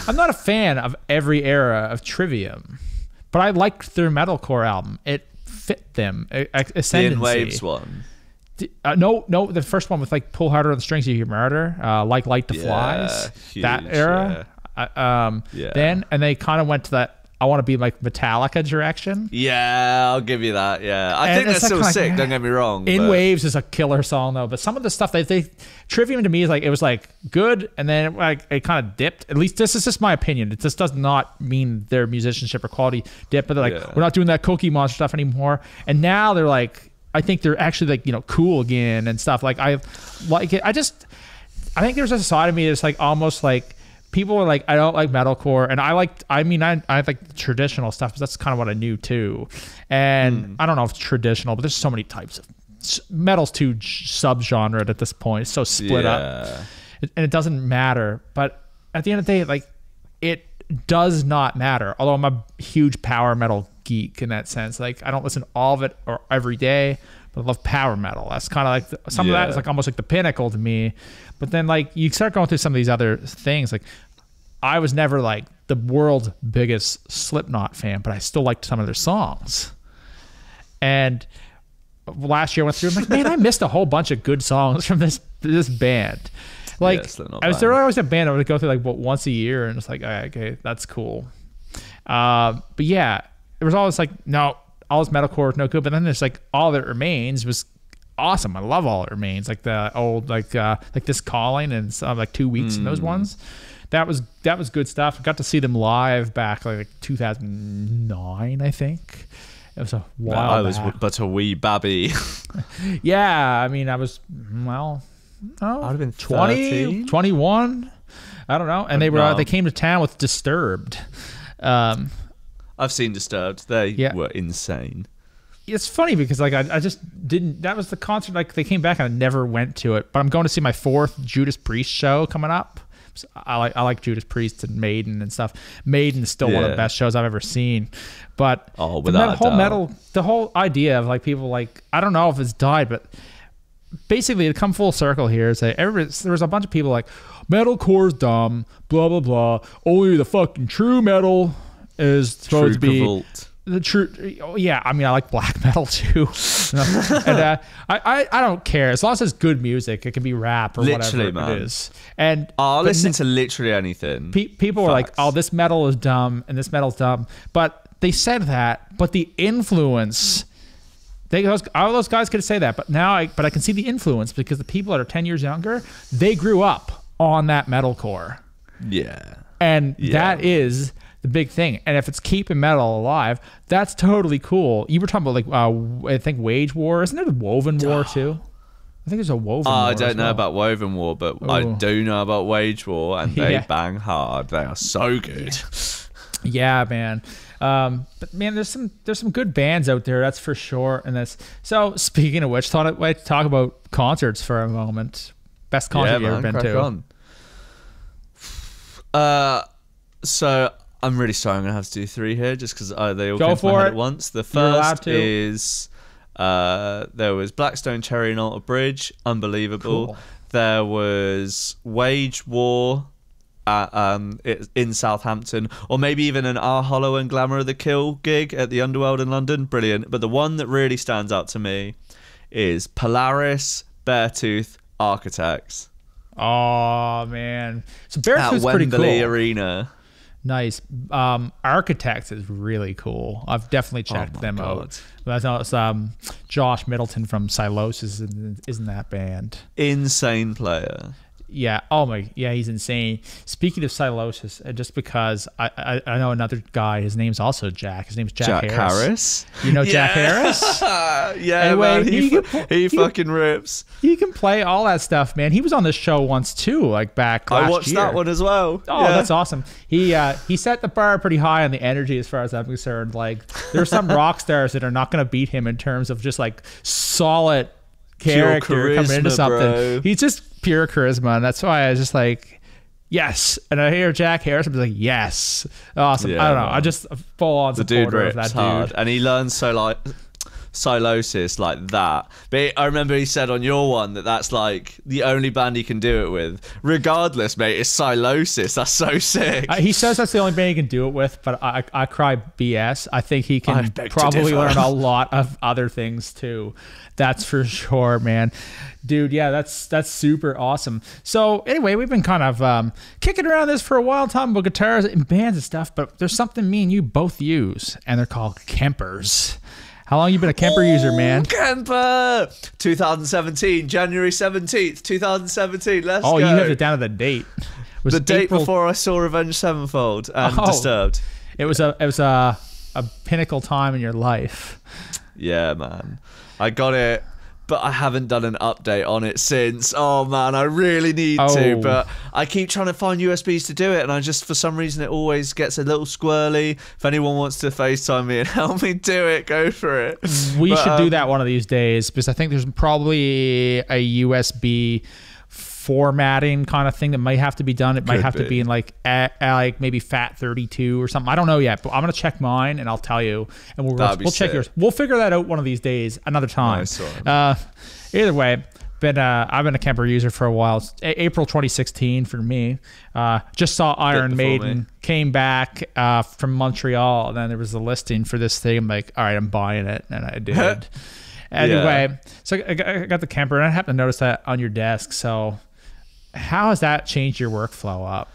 I'm not a fan of every era of Trivium, but I liked their metalcore album. It fit them. Ascendancy. The In Waves one. No, the first one with like Pull Harder on the Strings of Your Murder, like Light the Flies. Huge, that era. Then, and they kind of went to that I want to be like Metallica direction. Yeah, I'll give you that. Yeah, I think that's still sick. Don't get me wrong. In Waves is a killer song though, but some of the stuff they Trivium to me is like, it was like good, and then it kind of dipped. At least this is just my opinion. This does not mean their musicianship or quality dipped, but they're like, we're not doing that Cookie Monster stuff anymore. And now they're like, I think they're actually like cool again and stuff. Like I like it. I think there's a side of me that's like almost like. People are like, I don't like metalcore, and I like the traditional stuff, because that's kind of what I knew too. And I don't know if it's traditional, but there's so many types of metal's too subgenre at this point. It's so split up, and it doesn't matter. But at the end of the day, like, it does not matter. Although I'm a huge power metal geek in that sense. Like, I don't listen to all of it or every day, but I love power metal. That's kind of like some of that is like almost like the pinnacle to me. But then like you start going through some of these other things. Like, I was never like the world's biggest Slipknot fan, but I still liked some of their songs. And last year I went through, I'm like, man, I missed a whole bunch of good songs from this band. Like, there always a band I would go through like once a year, and it's like, okay, that's cool. But yeah, there was always like, no, all this metalcore was no good. But then there's like All That Remains was awesome. I love All That Remains, like the old like This Calling and some like 2 Weeks and those ones. That was good stuff. I got to see them live back like 2009, I think. It was a while I was but a wee babby. Yeah, I mean, I was, well, I'd have been 20, 21. I don't know. And they came to town with Disturbed. I've seen Disturbed. They were insane. It's funny because like I just didn't. That was the concert. Like, they came back and I never went to it. But I'm going to see my 4th Judas Priest show coming up. So I like Judas Priest and Maiden and stuff. Maiden is still one of the best shows I've ever seen. But the whole idea of like people like, I don't know if it's died, but basically to come full circle here is that there was a bunch of people like, metalcore's dumb, blah blah blah. Only the fucking true metal is supposed to be the true. Yeah, I mean, I like black metal too. And I don't care as long as it's good music. It can be rap or whatever it is. And I'll listen to literally anything. People are like, oh, this metal is dumb and this metal's dumb. But they said that, but the influence. All those guys could say that, but now I can see the influence because the people that are 10 years younger, they grew up on that metalcore. Yeah. And that is the big thing. And if it's keeping metal alive, that's totally cool. You were talking about like I think Wage War. Isn't there the Woven War too? I think there's a Woven War. I don't know about Woven War, but I do know about Wage War, and they bang hard. They are so good. Yeah, man. But man, there's some good bands out there, that's for sure. And so speaking of which, thought I'd talk about concerts for a moment. Best concert you've ever been to? So I'm really sorry, I'm gonna have to do 3 here just because they all came to my head at once. The first is there was Blackstone Cherry and Alter Bridge, unbelievable. Cool. There was Wage War in Southampton, or maybe even an Our Hollow and Glamour of the Kill gig at the Underworld in London. Brilliant. But the one that really stands out to me is Polaris, Beartooth, Architects. Oh man, so Beartooth's pretty cool. At Wembley Arena. Nice. Architects is really cool. I've definitely checked them out. That's Josh Middleton from Silosis is in that band. Insane player. Yeah. Oh my. Yeah, he's insane. Speaking of Silosis, just because I know another guy. His name's also Jack. His name's Jack Harris. You know Jack Harris? Yeah. Anyway, man, he fucking rips. He can play all that stuff, man. He was on this show once too, like back last year. I watched that one as well. Oh, that's awesome. He set the bar pretty high on the energy as far as I'm concerned. Like, there are some rock stars that are not going to beat him in terms of just like solid character charisma, coming into something. Bro. He's just pure charisma, and that's why I was just like, yes. And I hear Jack Harris, I'm like, yes, awesome. Yeah, I don't know, I just full on supporter of that dude. Hard. And he learns so like Silosis like that. But I remember he said on your one that's like the only band he can do it with. Regardless, mate, it's Silosis. That's so sick. He says that's the only band he can do it with, but I cry BS. I think he can probably learn a lot of other things too. That's for sure, man. Dude, yeah, that's super awesome. So anyway, we've been kind of kicking around this for a while, talking about guitars and bands and stuff, but there's something me and you both use, and they're called Kempers. How long you been a Kemper user, man? Kemper! 2017, January 17th, 2017. Let's go. Oh, you have it down to the date. The date before I saw Revenge Sevenfold and Disturbed. It was a pinnacle time in your life. Yeah, man. I got it but I haven't done an update on it since. Oh man, I really need to, but I keep trying to find USBs to do it, and I just, for some reason, it always gets a little squirrely. If anyone wants to FaceTime me and help me do it, go for it. We should do that one of these days, because I think there's probably a USB formatting kind of thing that might have to be done. It might have to be in like maybe FAT32 or something. I don't know yet, but I'm gonna check mine and I'll tell you, and we'll check yours. We'll figure that out one of these days, another time. Nice. Either way, I've been a Kemper user for a while. It's April 2016 for me. Just saw Iron Maiden came back from Montreal, and then there was a listing for this thing. I'm like, all right, I'm buying it, and I did. Anyway, so I got the Kemper, and I happened to notice that on your desk. So how has that changed your workflow up?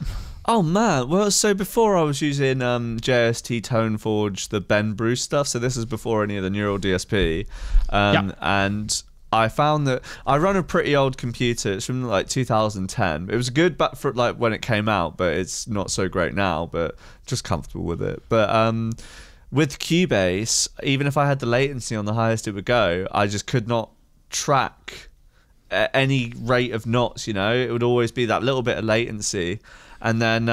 Oh man, well, so before I was using JST Toneforge, the Ben Bruce stuff. So this is before any of the Neural DSP, and I found that I run a pretty old computer. It's from like 2010. It was good back for like when it came out, but it's not so great now. But just comfortable with it. But with Cubase, even if I had the latency on the highest it would go, I just could not track any rate of knots. It would always be that little bit of latency. And then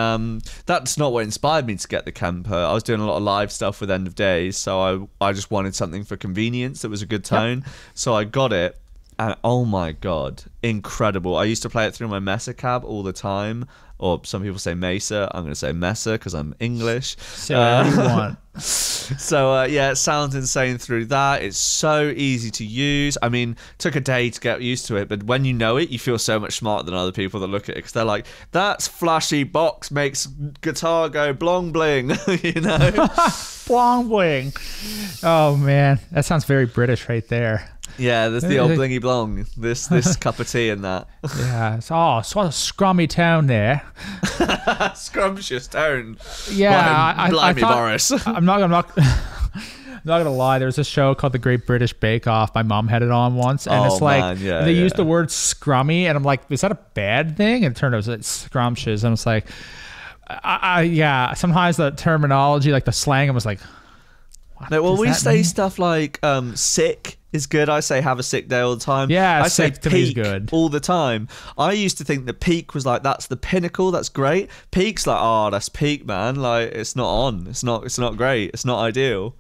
that's not what inspired me to get the Kemper. I was doing a lot of live stuff with End of Days, so I just wanted something for convenience that was a good tone. So I got it, and oh my god, incredible. I used to play it through my Mesa cab all the time, or some people say Mesa. I'm going to say Mesa because I'm English. Say whatever you want. So yeah, it sounds insane through that. It's so easy to use. I mean, took a day to get used to it, but when you know it, you feel so much smarter than other people that look at it, because they're like, "That's flashy box makes guitar go blong bling," Blong bling. Oh man, that sounds very British right there. Yeah, there's the old blingy blong. This cup of tea and that. Yeah, it's sort of scrummy town there. Scrumptious town. Yeah, blimey, Boris. I'm not gonna lie. There was a show called The Great British Bake Off. My mom had it on once, and it's like they used the word scrummy, and I'm like, is that a bad thing? And it turned out it was scrumptious, and I was like, yeah. Sometimes the terminology, like the slang, I was like, no, well, we say stuff like sick is good. I say have a sick day all the time. Yeah, I say peak good all the time. I used to think that peak was like, that's the pinnacle, that's great. Peak's like, oh, that's peak, man. Like, it's not on. It's not great. It's not ideal.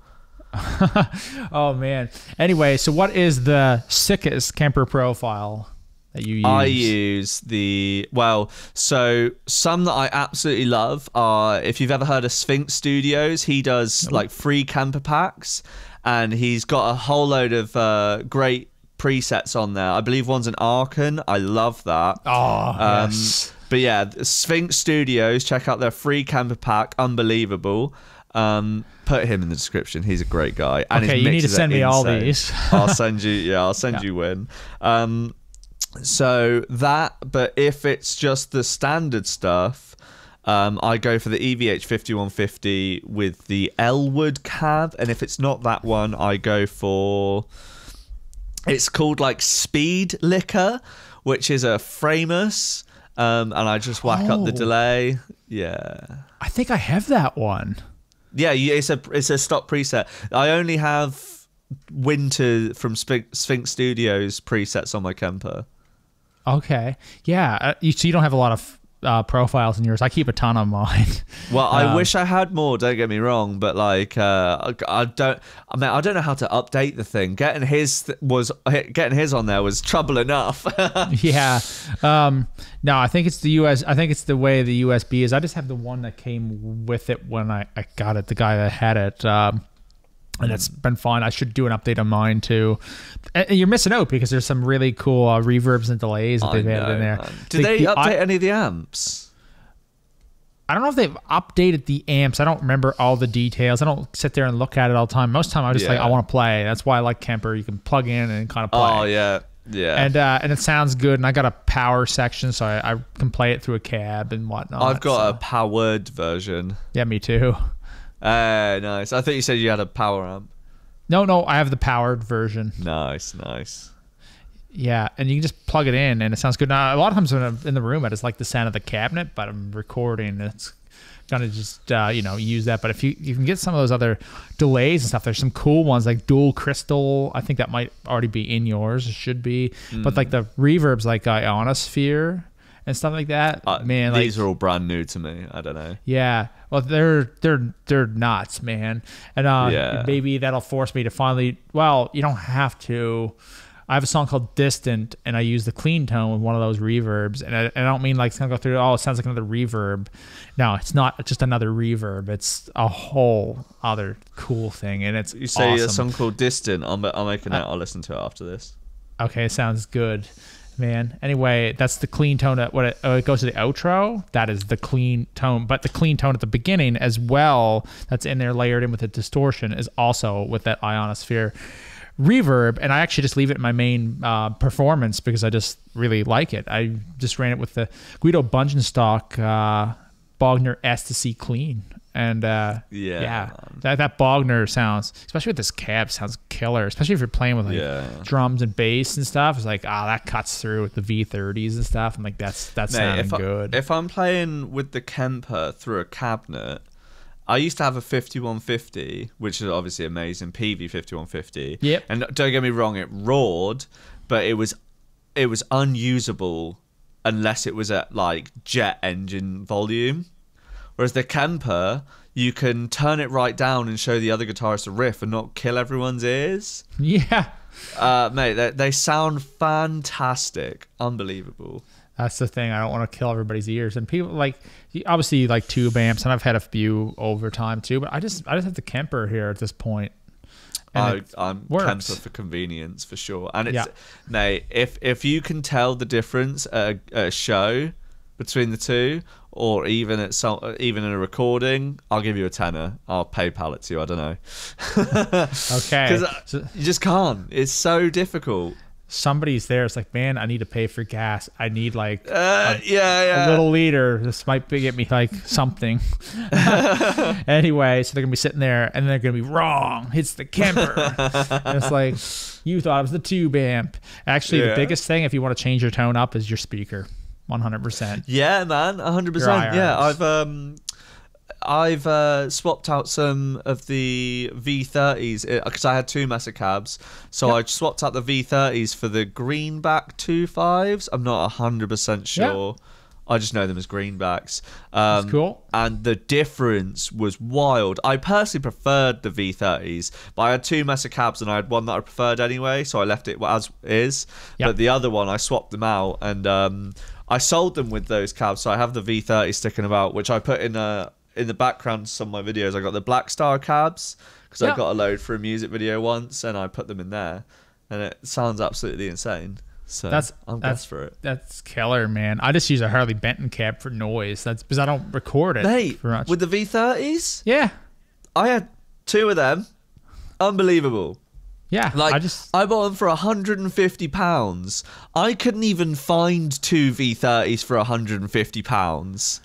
Oh man. Anyway, so what is the sickest Kemper profile that you use? I use so some that I absolutely love are, if you've ever heard of Sphinx Studios, he does like free Kemper packs, and he's got a whole load of great presets on there. I believe one's an Archon. I love that. Oh, yes. But yeah, Sphinx Studios, check out their free Kemper pack. Unbelievable. Put him in the description. He's a great guy. And okay, you need to send me all these. I'll send you. Yeah, I'll send you one. So that, but if it's just the standard stuff, I go for the EVH 5150 with the Elwood cab, and if it's not that one, I go for, it's called like Speed Liquor, which is a Framus, and I just whack up the delay. Yeah, I think I have that one. Yeah, it's a stock preset. I only have Winter from Sphinx Studios presets on my Kemper. Okay, yeah. So you don't have a lot of profiles in yours. I keep a ton on mine. Well, I wish I had more. Don't get me wrong, but like, I don't know how to update the thing. Getting his on there was trouble enough. Yeah. No, I think it's the US. I think it's the way the USB is. I just have the one that came with it when I got it. The guy that had it. And it's been fun. I should do an update on mine too. And you're missing out because there's some really cool reverbs and delays that they've added in there. Man. Did they update any of the amps? I don't know if they've updated the amps. I don't remember all the details. I don't sit there and look at it all the time. Most of the time, I just like, I want to play. That's why I like Kemper. You can plug in and kind of play. Oh, yeah. Yeah. And it sounds good. And I got a power section, so I can play it through a cab and whatnot. I've got a powered version. Yeah, me too. Nice. I thought you said you had a power amp. No, I have the powered version. Nice. Yeah, and you can just plug it in, and it sounds good. Now, a lot of times when I'm in the room, I just like the sound of the cabinet, but I'm recording. It's gonna just use that. But if you can get some of those other delays and stuff, there's some cool ones like dual crystal. I think that might already be in yours. It should be. But like the reverbs like Ionosphere and stuff like that. Man, these are all brand new to me. I don't know. Yeah. Well, they're nuts, man. And maybe that'll force me to finally. Well, you don't have to. I have a song called Distant, and I use the clean tone with one of those reverbs. And I don't mean like it's going to go through, it sounds like another reverb. No, it's not just another reverb. It's a whole other cool thing. And it's You say awesome. a song called Distant. I'll make a note. I'll listen to it after this. Okay, sounds good, man. Anyway, that's the clean tone. It goes to the outro. That is the clean tone. But the clean tone at the beginning as well, that's in there layered in with the distortion, is also with that Ionosphere reverb. And I actually just leave it in my main performance because I just really like it. I just ran it with the Guido Bungenstock Bogner Ecstasy Clean. And that Bogner sounds, especially with this cab, sounds killer. Especially if you're playing with like drums and bass and stuff. It's like, that cuts through with the V30s and stuff. I'm like, that's sounding good. If I'm playing with the Kemper through a cabinet, I used to have a 5150, which is obviously amazing, PV 5150. Yep. And don't get me wrong, it roared, but it was unusable unless it was at like jet engine volume. Whereas the Kemper, you can turn it right down and show the other guitarist a riff and not kill everyone's ears. Yeah. Mate, they sound fantastic. Unbelievable. That's the thing. I don't want to kill everybody's ears. And people obviously you like tube amps, and I've had a few over time too, but I just have the Kemper here at this point. I'm Kemper for convenience for sure. And it's mate, if you can tell the difference at a show between the two, or even in a recording, I'll give you a tenner. I'll PayPal it to you. I don't know. Okay. Because you just can't. It's so difficult. Somebody's there. It's like, man, I need to pay for gas. I need like a little liter. This might get me like something. Anyway, so they're gonna be sitting there, and they're gonna be wrong. It's the Kemper. And it's like, you thought it was the tube amp. Actually, the biggest thing, if you want to change your tone up, is your speaker. 100%. Yeah, man, 100%. Yeah, I've swapped out some of the V30s because I had two Mesa cabs, so I swapped out the V30s for the Greenback 25s. I'm not 100% sure. I just know them as Greenbacks. That's cool. And the difference was wild. I personally preferred the V30s, but I had two Mesa cabs and I had one that I preferred anyway, so I left it as is. Yep. But the other one, I swapped them out, and I sold them with those cabs, so I have the V30 sticking about, which I put in the background of some of my videos. I got the Black Star cabs because I got a load for a music video once, and I put them in there, and it sounds absolutely insane. So I'm blessed for it. That's killer, man. I just use a Harley Benton cab for noise. That's because I don't record it. Mate, for much. With the V30s? Yeah. I had two of them. Unbelievable. Yeah. I bought them for £150. I couldn't even find two V30s for £150.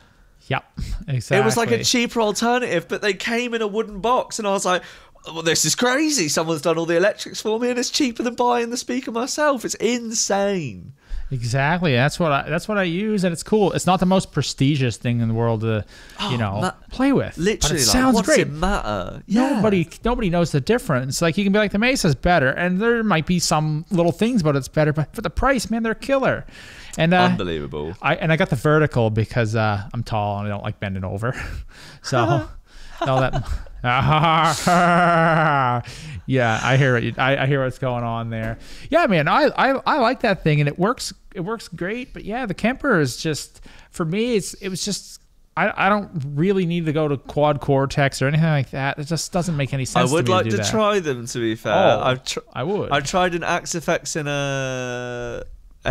Yep, exactly. It was like a cheaper alternative, but they came in a wooden box, and I was like, well, this is crazy. Someone's done all the electrics for me, and it's cheaper than buying the speaker myself. It's insane. Exactly. That's what I use, and it's cool. It's not the most prestigious thing in the world to play with. Literally, it sounds what's great. It matter? Yeah. Nobody knows the difference. Like, you can be like, the Mesa's better, and there might be some little things about it's better, but for the price, man, they're killer. And unbelievable. I got the vertical because I'm tall and I don't like bending over. So all that. Yeah, I hear what's going on there. Yeah, man, I like that thing, and it works great. But yeah, the Kemper is just, for me, it was just, I don't really need to go to quad cortex or anything like that. It just doesn't make any sense. I would to me like to to try them, to be fair. I would. I tried an Axe-Fx in a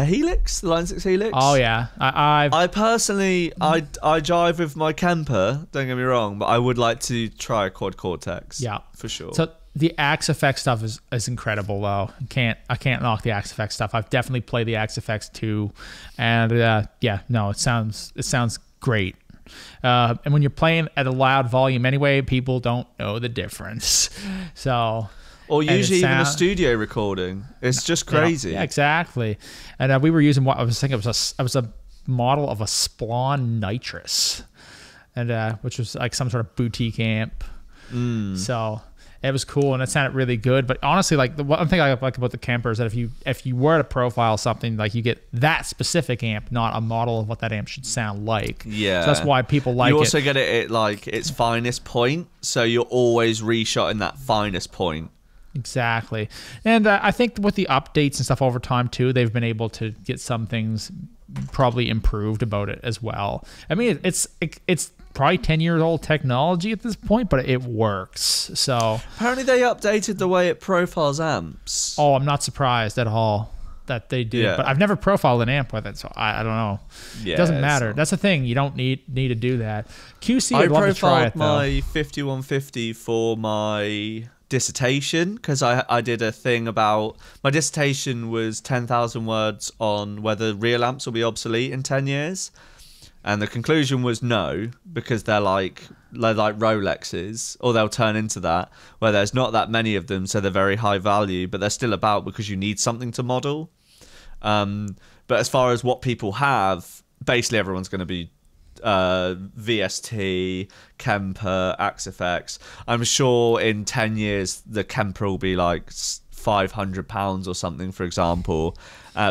Helix, the Line 6 Helix. Oh yeah, I personally, I jive with my Kemper. Don't get me wrong, but I would like to try a quad cortex. Yeah, for sure. So the Axe-Fx stuff is incredible though. I can't knock the Axe-Fx stuff. I've definitely played the Axe-Fx too, and it sounds great. And when you're playing at a loud volume anyway, people don't know the difference. So. Or usually even a studio recording. It's just crazy. Yeah, exactly. And we were using what I was thinking. It was a model of a Splawn Nitrous. and which was like some sort of boutique amp. So it was cool and it sounded really good. But honestly, like the one thing I like about the Kemper is that if you were to profile something, like you get that specific amp, not a model of what that amp should sound like. Yeah, so that's why people like it. You also get it at like its finest point, so you're always reshotting that finest point. Exactly. And I think with the updates and stuff over time too, they've been able to get some things probably improved about it as well. I mean, it's probably 10-year-old technology at this point, but it works. So apparently they updated the way it profiles amps. Oh, I'm not surprised at all that they did. But I've never profiled an amp with it, so I don't know. Yeah, it doesn't matter. That's the thing. You don't need to do that. QC, I'd love to try it, though. I profiled my 5150 for my dissertation because I did a thing about my dissertation was 10,000 words on whether real amps will be obsolete in 10 years, and the conclusion was no, because they're like Rolexes, or they'll turn into that, where there's not that many of them, so they're very high value, but they're still about because you need something to model. But as far as what people have, basically everyone's going to be VST, Kemper, Axifex. I'm sure in 10 years the Kemper will be like £500 or something, for example,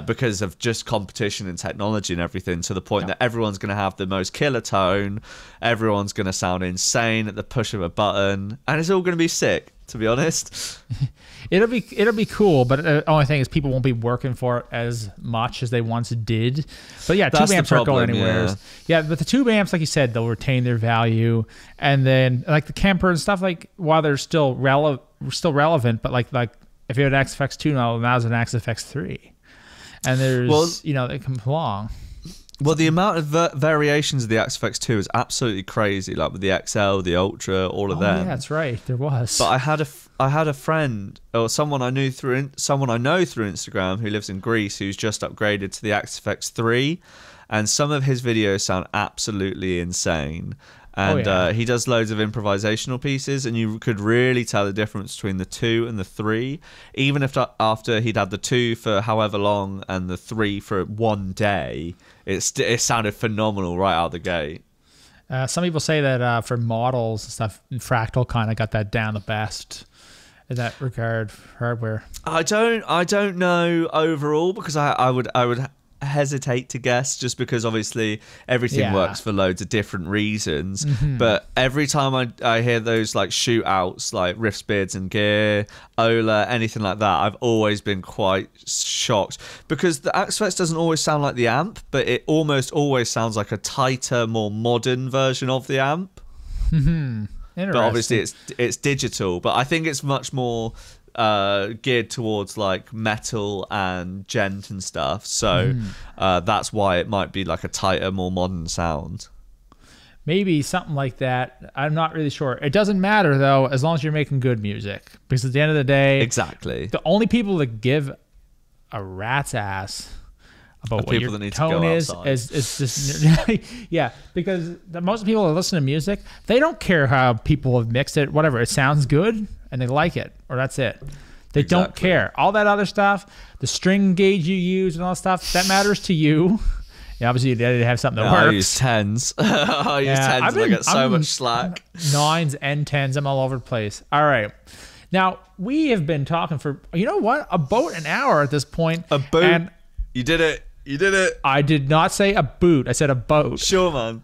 because of just competition and technology and everything, to the point that everyone's going to have the most killer tone, everyone's going to sound insane at the push of a button, and it's all going to be sick, to be honest. It'll be cool, but the only thing is people won't be working for it as much as they once did. But yeah, tube amps aren't going anywhere. Yeah, but the tube amps, like you said, they'll retain their value. And then like the Kemper and stuff, like while they're still relevant, but like if you had an XFX 2 now it's an XFX 3, and there's they come along. Well, the amount of variations of the XFX 2 is absolutely crazy, like with the XL, the Ultra, all of them. Yeah, that's right. There was. But I had a friend, or someone I know through Instagram, who lives in Greece, who's just upgraded to the XFX 3, and some of his videos sound absolutely insane. And he does loads of improvisational pieces, and you could really tell the difference between the 2 and the 3. Even if after he'd had the 2 for however long and the 3 for one day, it sounded phenomenal right out the gate. Some people say that for models and stuff, Fractal kind of got that down the best in that regard for hardware. I don't know overall, because I would hesitate to guess, just because obviously everything works for loads of different reasons. But every time I hear those like shootouts, like Riffs, Beards and Gear, Ola, anything like that, I've always been quite shocked, because the Axifex doesn't always sound like the amp, but it almost always sounds like a tighter, more modern version of the amp. But obviously it's digital, but I think it's much more geared towards like metal and gent and stuff, so that's why it might be like a tighter, more modern sound. Maybe something like that. I'm not really sure. It doesn't matter though, as long as you're making good music, because at the end of the day, exactly, the only people that give a rat's ass about what your tone is just yeah, because most people that listen to music, they don't care how people have mixed it, whatever, it sounds good and they like it, or that's it. They don't care. All that other stuff, the string gauge you use and all that stuff, that matters to you. Yeah, obviously you had to have something that works. I use 10s. I use 10s and I get so much slack. 9s and 10s, I'm all over the place. All right. Now, we have been talking for, you know what, about an hour at this point. A boot. And you did it. You did it. I did not say a boot. I said a boat. Sure, man.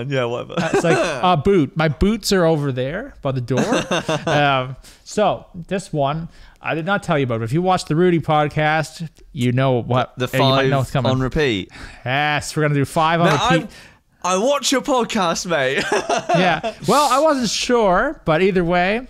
Yeah, whatever. It's like a boot. My boots are over there by the door. So this one, I did not tell you about it. If you watch the Rudy podcast, you know what. The 5 on repeat. Yes, we're going to do 5 on repeat. I watch your podcast, mate. Yeah. Well, I wasn't sure, but either way,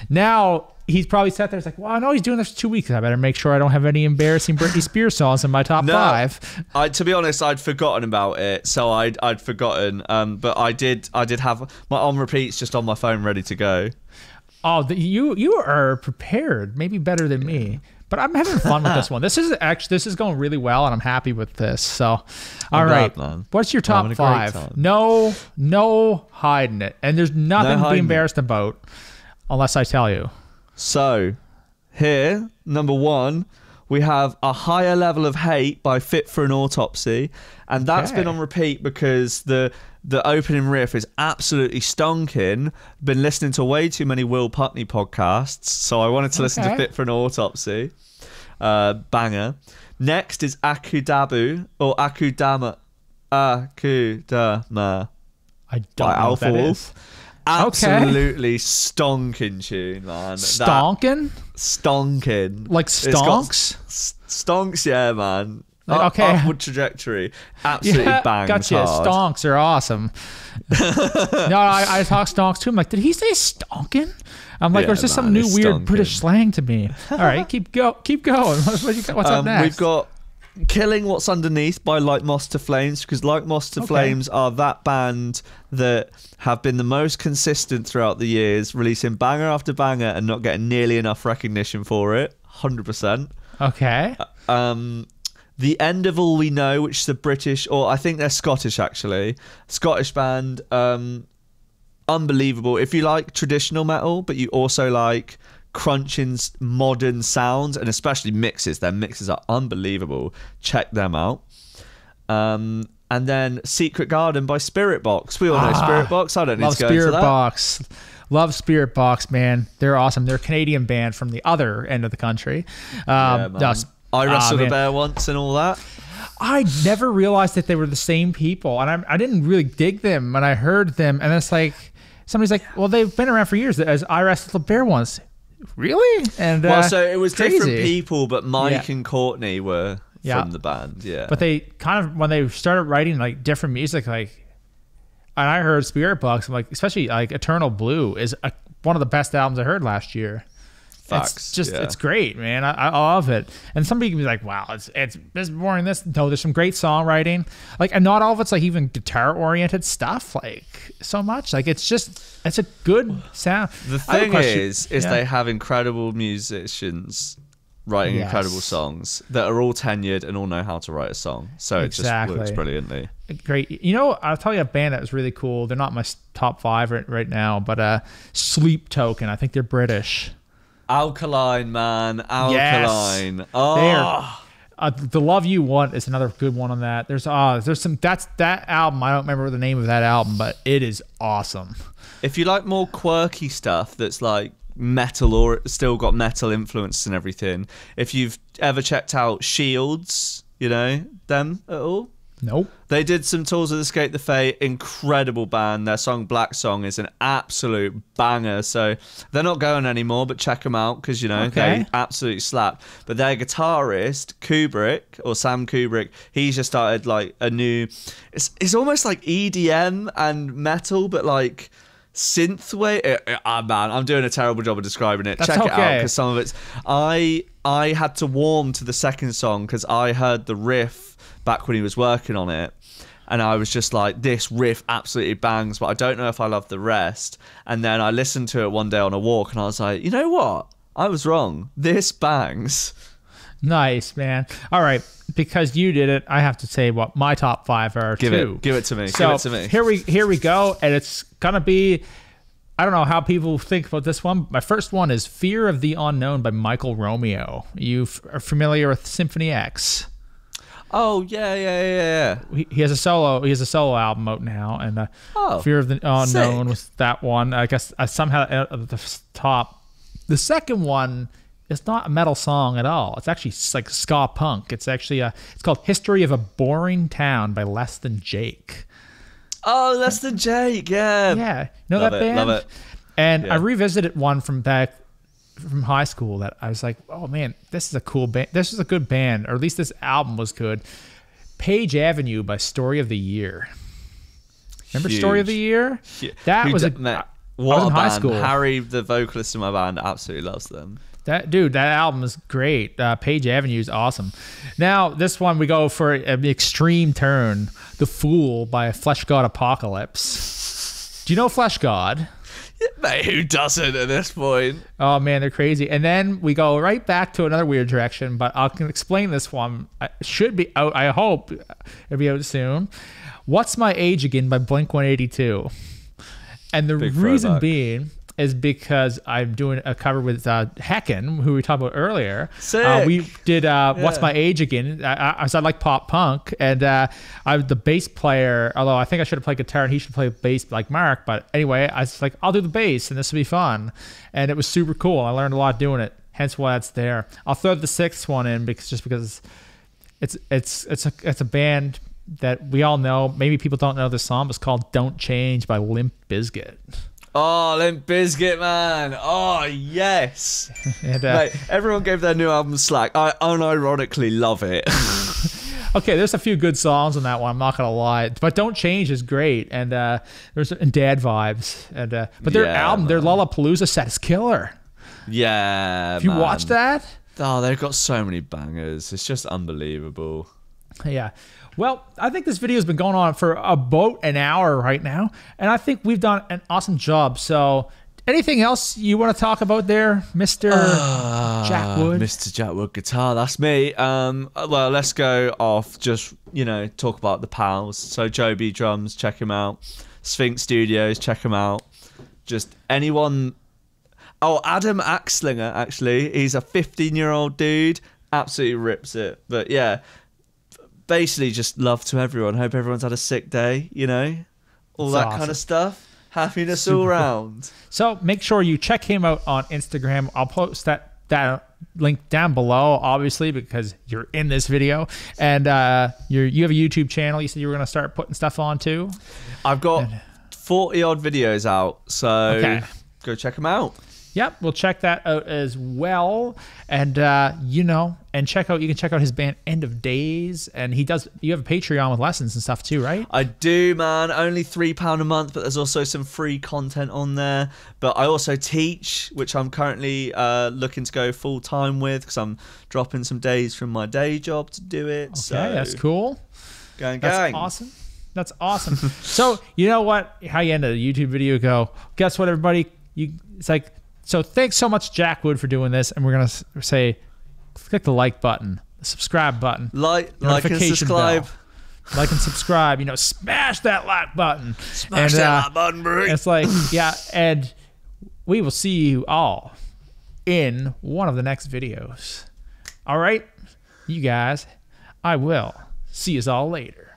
now he's probably sat there. It's like, well, I know he's doing this for 2 weeks. I better make sure I don't have any embarrassing Britney Spears songs in my top 5. To be honest, I'd forgotten about it, so I'd forgotten. But I did have my on repeats just on my phone, ready to go. Oh, you are prepared, maybe better than me. But I'm having fun with this one. This is going really well, and I'm happy with this. So, all right, man. What's your top 5? No hiding it, and there's nothing to be embarrassed about, unless I tell you. So, here, number 1, We have A Higher Level of Hate by Fit for an Autopsy. And that's been on repeat because the opening riff is absolutely stonking. Been listening to way too many Will Putney podcasts, so I wanted to listen to Fit for an Autopsy. Banger. Next is Akudabu, or Akudama. Akudama. I don't know what that is. Absolutely stonking tune, man. Stonking? Stonking. Like stonks? Stonks, yeah, man. Okay. Upward trajectory. Absolutely bangs gotcha. hard. Stonks are awesome. No, I talk stonks too. I'm like, did he say stonking? I'm like, there's just some new weird stonking. British slang to me. All right, keep going. What's up next? We've got Killing What's Underneath by Like Moss to Flames, because Like Moss to Flames are that band that have been the most consistent throughout the years, releasing banger after banger and not getting nearly enough recognition for it. 100%. Okay. The End of All We Know, which is a British, or I think they're Scottish actually, Scottish band. Unbelievable. If you like traditional metal, but you also like crunching modern sounds and especially mixes, their mixes are unbelievable. Check them out. And then Secret Garden by Spirit Box. We all know Spirit Box. I don't need to go into that. Spirit Box. Love Spirit Box, man. They're awesome. They're a Canadian band from the other end of the country. I Wrestled a Bear once and all that. I never realized that they were the same people, and I didn't really dig them when I heard them. And it's like somebody's like, "Well, they've been around for years." As I Wrestled a Bear once, really? And so it was crazy. different people, but Mike and Courtney were from the band. Yeah, but they kind of when they started writing like different music, like, and I heard Spirit Box, I'm like, especially like Eternal Blue is one of the best albums I heard last year. Facts. It's great, man. I love it. And somebody can be like, wow, it's this boring. No, there's some great songwriting. Like, and not all of it's like even guitar oriented stuff. Like so much. Like it's a good sound. The thing is they have incredible musicians writing incredible songs that are all tenured and all know how to write a song. So it just works brilliantly. Great. You know, I'll tell you a band that was really cool. They're not my top 5 right now, but Sleep Token. I think they're British. Alkaline, man. Alkaline. Yes. Oh. The Love You Want is another good one on that. There's some that album. I don't remember the name of that album, but it is awesome. If you like more quirky stuff that's like metal or still got metal influence and everything, if you've ever checked out Shields, you know them at all? Nope. They did some tours with Escape the Fate. Incredible band. Their song Black Song is an absolute banger. So they're not going anymore, but check them out because, you know, they absolutely slap. But their guitarist, Kubrick, or Sam Kubrick, he's just started like a new... It's almost like EDM and metal, but like synthwave. Man, I'm doing a terrible job of describing it. Check it out because some of it's... I had to warm to the second song because I heard the riff back when he was working on it, and I was just like, this riff absolutely bangs, but I don't know if I love the rest. And then I listened to it one day on a walk and I was like, you know what, I was wrong, this bangs. Nice, man. All right, because you did it, I have to say what my top 5 are. Give it to me. So give it to me. Here we go, and it's gonna be, I don't know how people think about this one. My first one is Fear of the Unknown by Michael Romeo. You are familiar with Symphony X? Oh yeah. He has a solo album out now, and Fear of the Unknown was that one. I guess somehow at the top. The second one is not a metal song at all. It's actually like ska punk. It's actually it's called History of a Boring Town by Less Than Jake. Oh, Less Than Jake, yeah. Yeah, you know that band? Love it. And I revisited one from high school that I was like, oh man, this is a cool band. This is a good band, or at least this album was good. Page Avenue by Story of the Year. Remember Story of the Year? That was I was in high school. Harry, the vocalist in my band, absolutely loves them. That album is great. Page Avenue is awesome. Now this one we go for an extreme turn. The Fool by Flesh God Apocalypse. Do you know Flesh God? Mate, who doesn't at this point? Oh man, they're crazy. And then we go right back to another weird direction, but I can explain this one. It should be out, I hope it'll be out soon. What's My Age Again by Blink-182. And the reason being, is because I'm doing a cover with Heckin, who we talked about earlier. Sick. We did What's My Age Again. I like pop punk, and I'm the bass player, although I think I should have played guitar and he should play bass like Mark. But anyway, I was like, I'll do the bass and this will be fun. And it was super cool. I learned a lot doing it, hence why it's there. I'll throw the sixth one in because it's a band that we all know. Maybe people don't know this song. It's called "Don't Change" by Limp Bizkit. Oh, Limp Bizkit, man. Oh, yes. And, mate, everyone gave their new album slack. I unironically love it. Okay, there's a few good songs on that one. I'm not gonna lie, but "Don't Change" is great, and there's Dad Vibes, and but their album, their Lollapalooza set is killer. Yeah, Have you watched that? Oh, they've got so many bangers. It's just unbelievable. Yeah. Well, I think this video has been going on for about an hour right now, and I think we've done an awesome job. So, anything else you want to talk about there, Mr. Jack Wood? Mr. Jack Wood Guitar, that's me. Well, let's go off, just, talk about the pals. So, Joby Drums, check him out. Sphinx Studios, check him out. Just anyone... Oh, Adam Axlinger, actually. He's a 15-year-old dude. Absolutely rips it. But, yeah... Basically, just love to everyone. Hope everyone's had a sick day, all that kind of stuff. Happiness all round. So make sure you check him out on Instagram. I'll post that link down below, obviously, because you're in this video. And you have a YouTube channel. You said you were going to start putting stuff on too. I've got 40 odd videos out, so go check them out. Yep, we'll check that out as well, and and you can check out his band End of Days, and you have a Patreon with lessons and stuff too, right? I do, man. Only £3 a month, but there's also some free content on there. But I also teach, which I'm currently looking to go full time with, because I'm dropping some days from my day job to do it. Okay, so that's cool. Gang. That's awesome. That's awesome. So you know what? How you end a YouTube video? Go. Guess what, everybody? It's like. So thanks so much, Jack Wood, for doing this. And we're going to say, click the like button, the subscribe button. Like and subscribe. Bell. Like and subscribe. Smash that like button. Smash that like button, bro. It's like, yeah. And we will see you all in one of the next videos. All right? You guys, I will see you all later.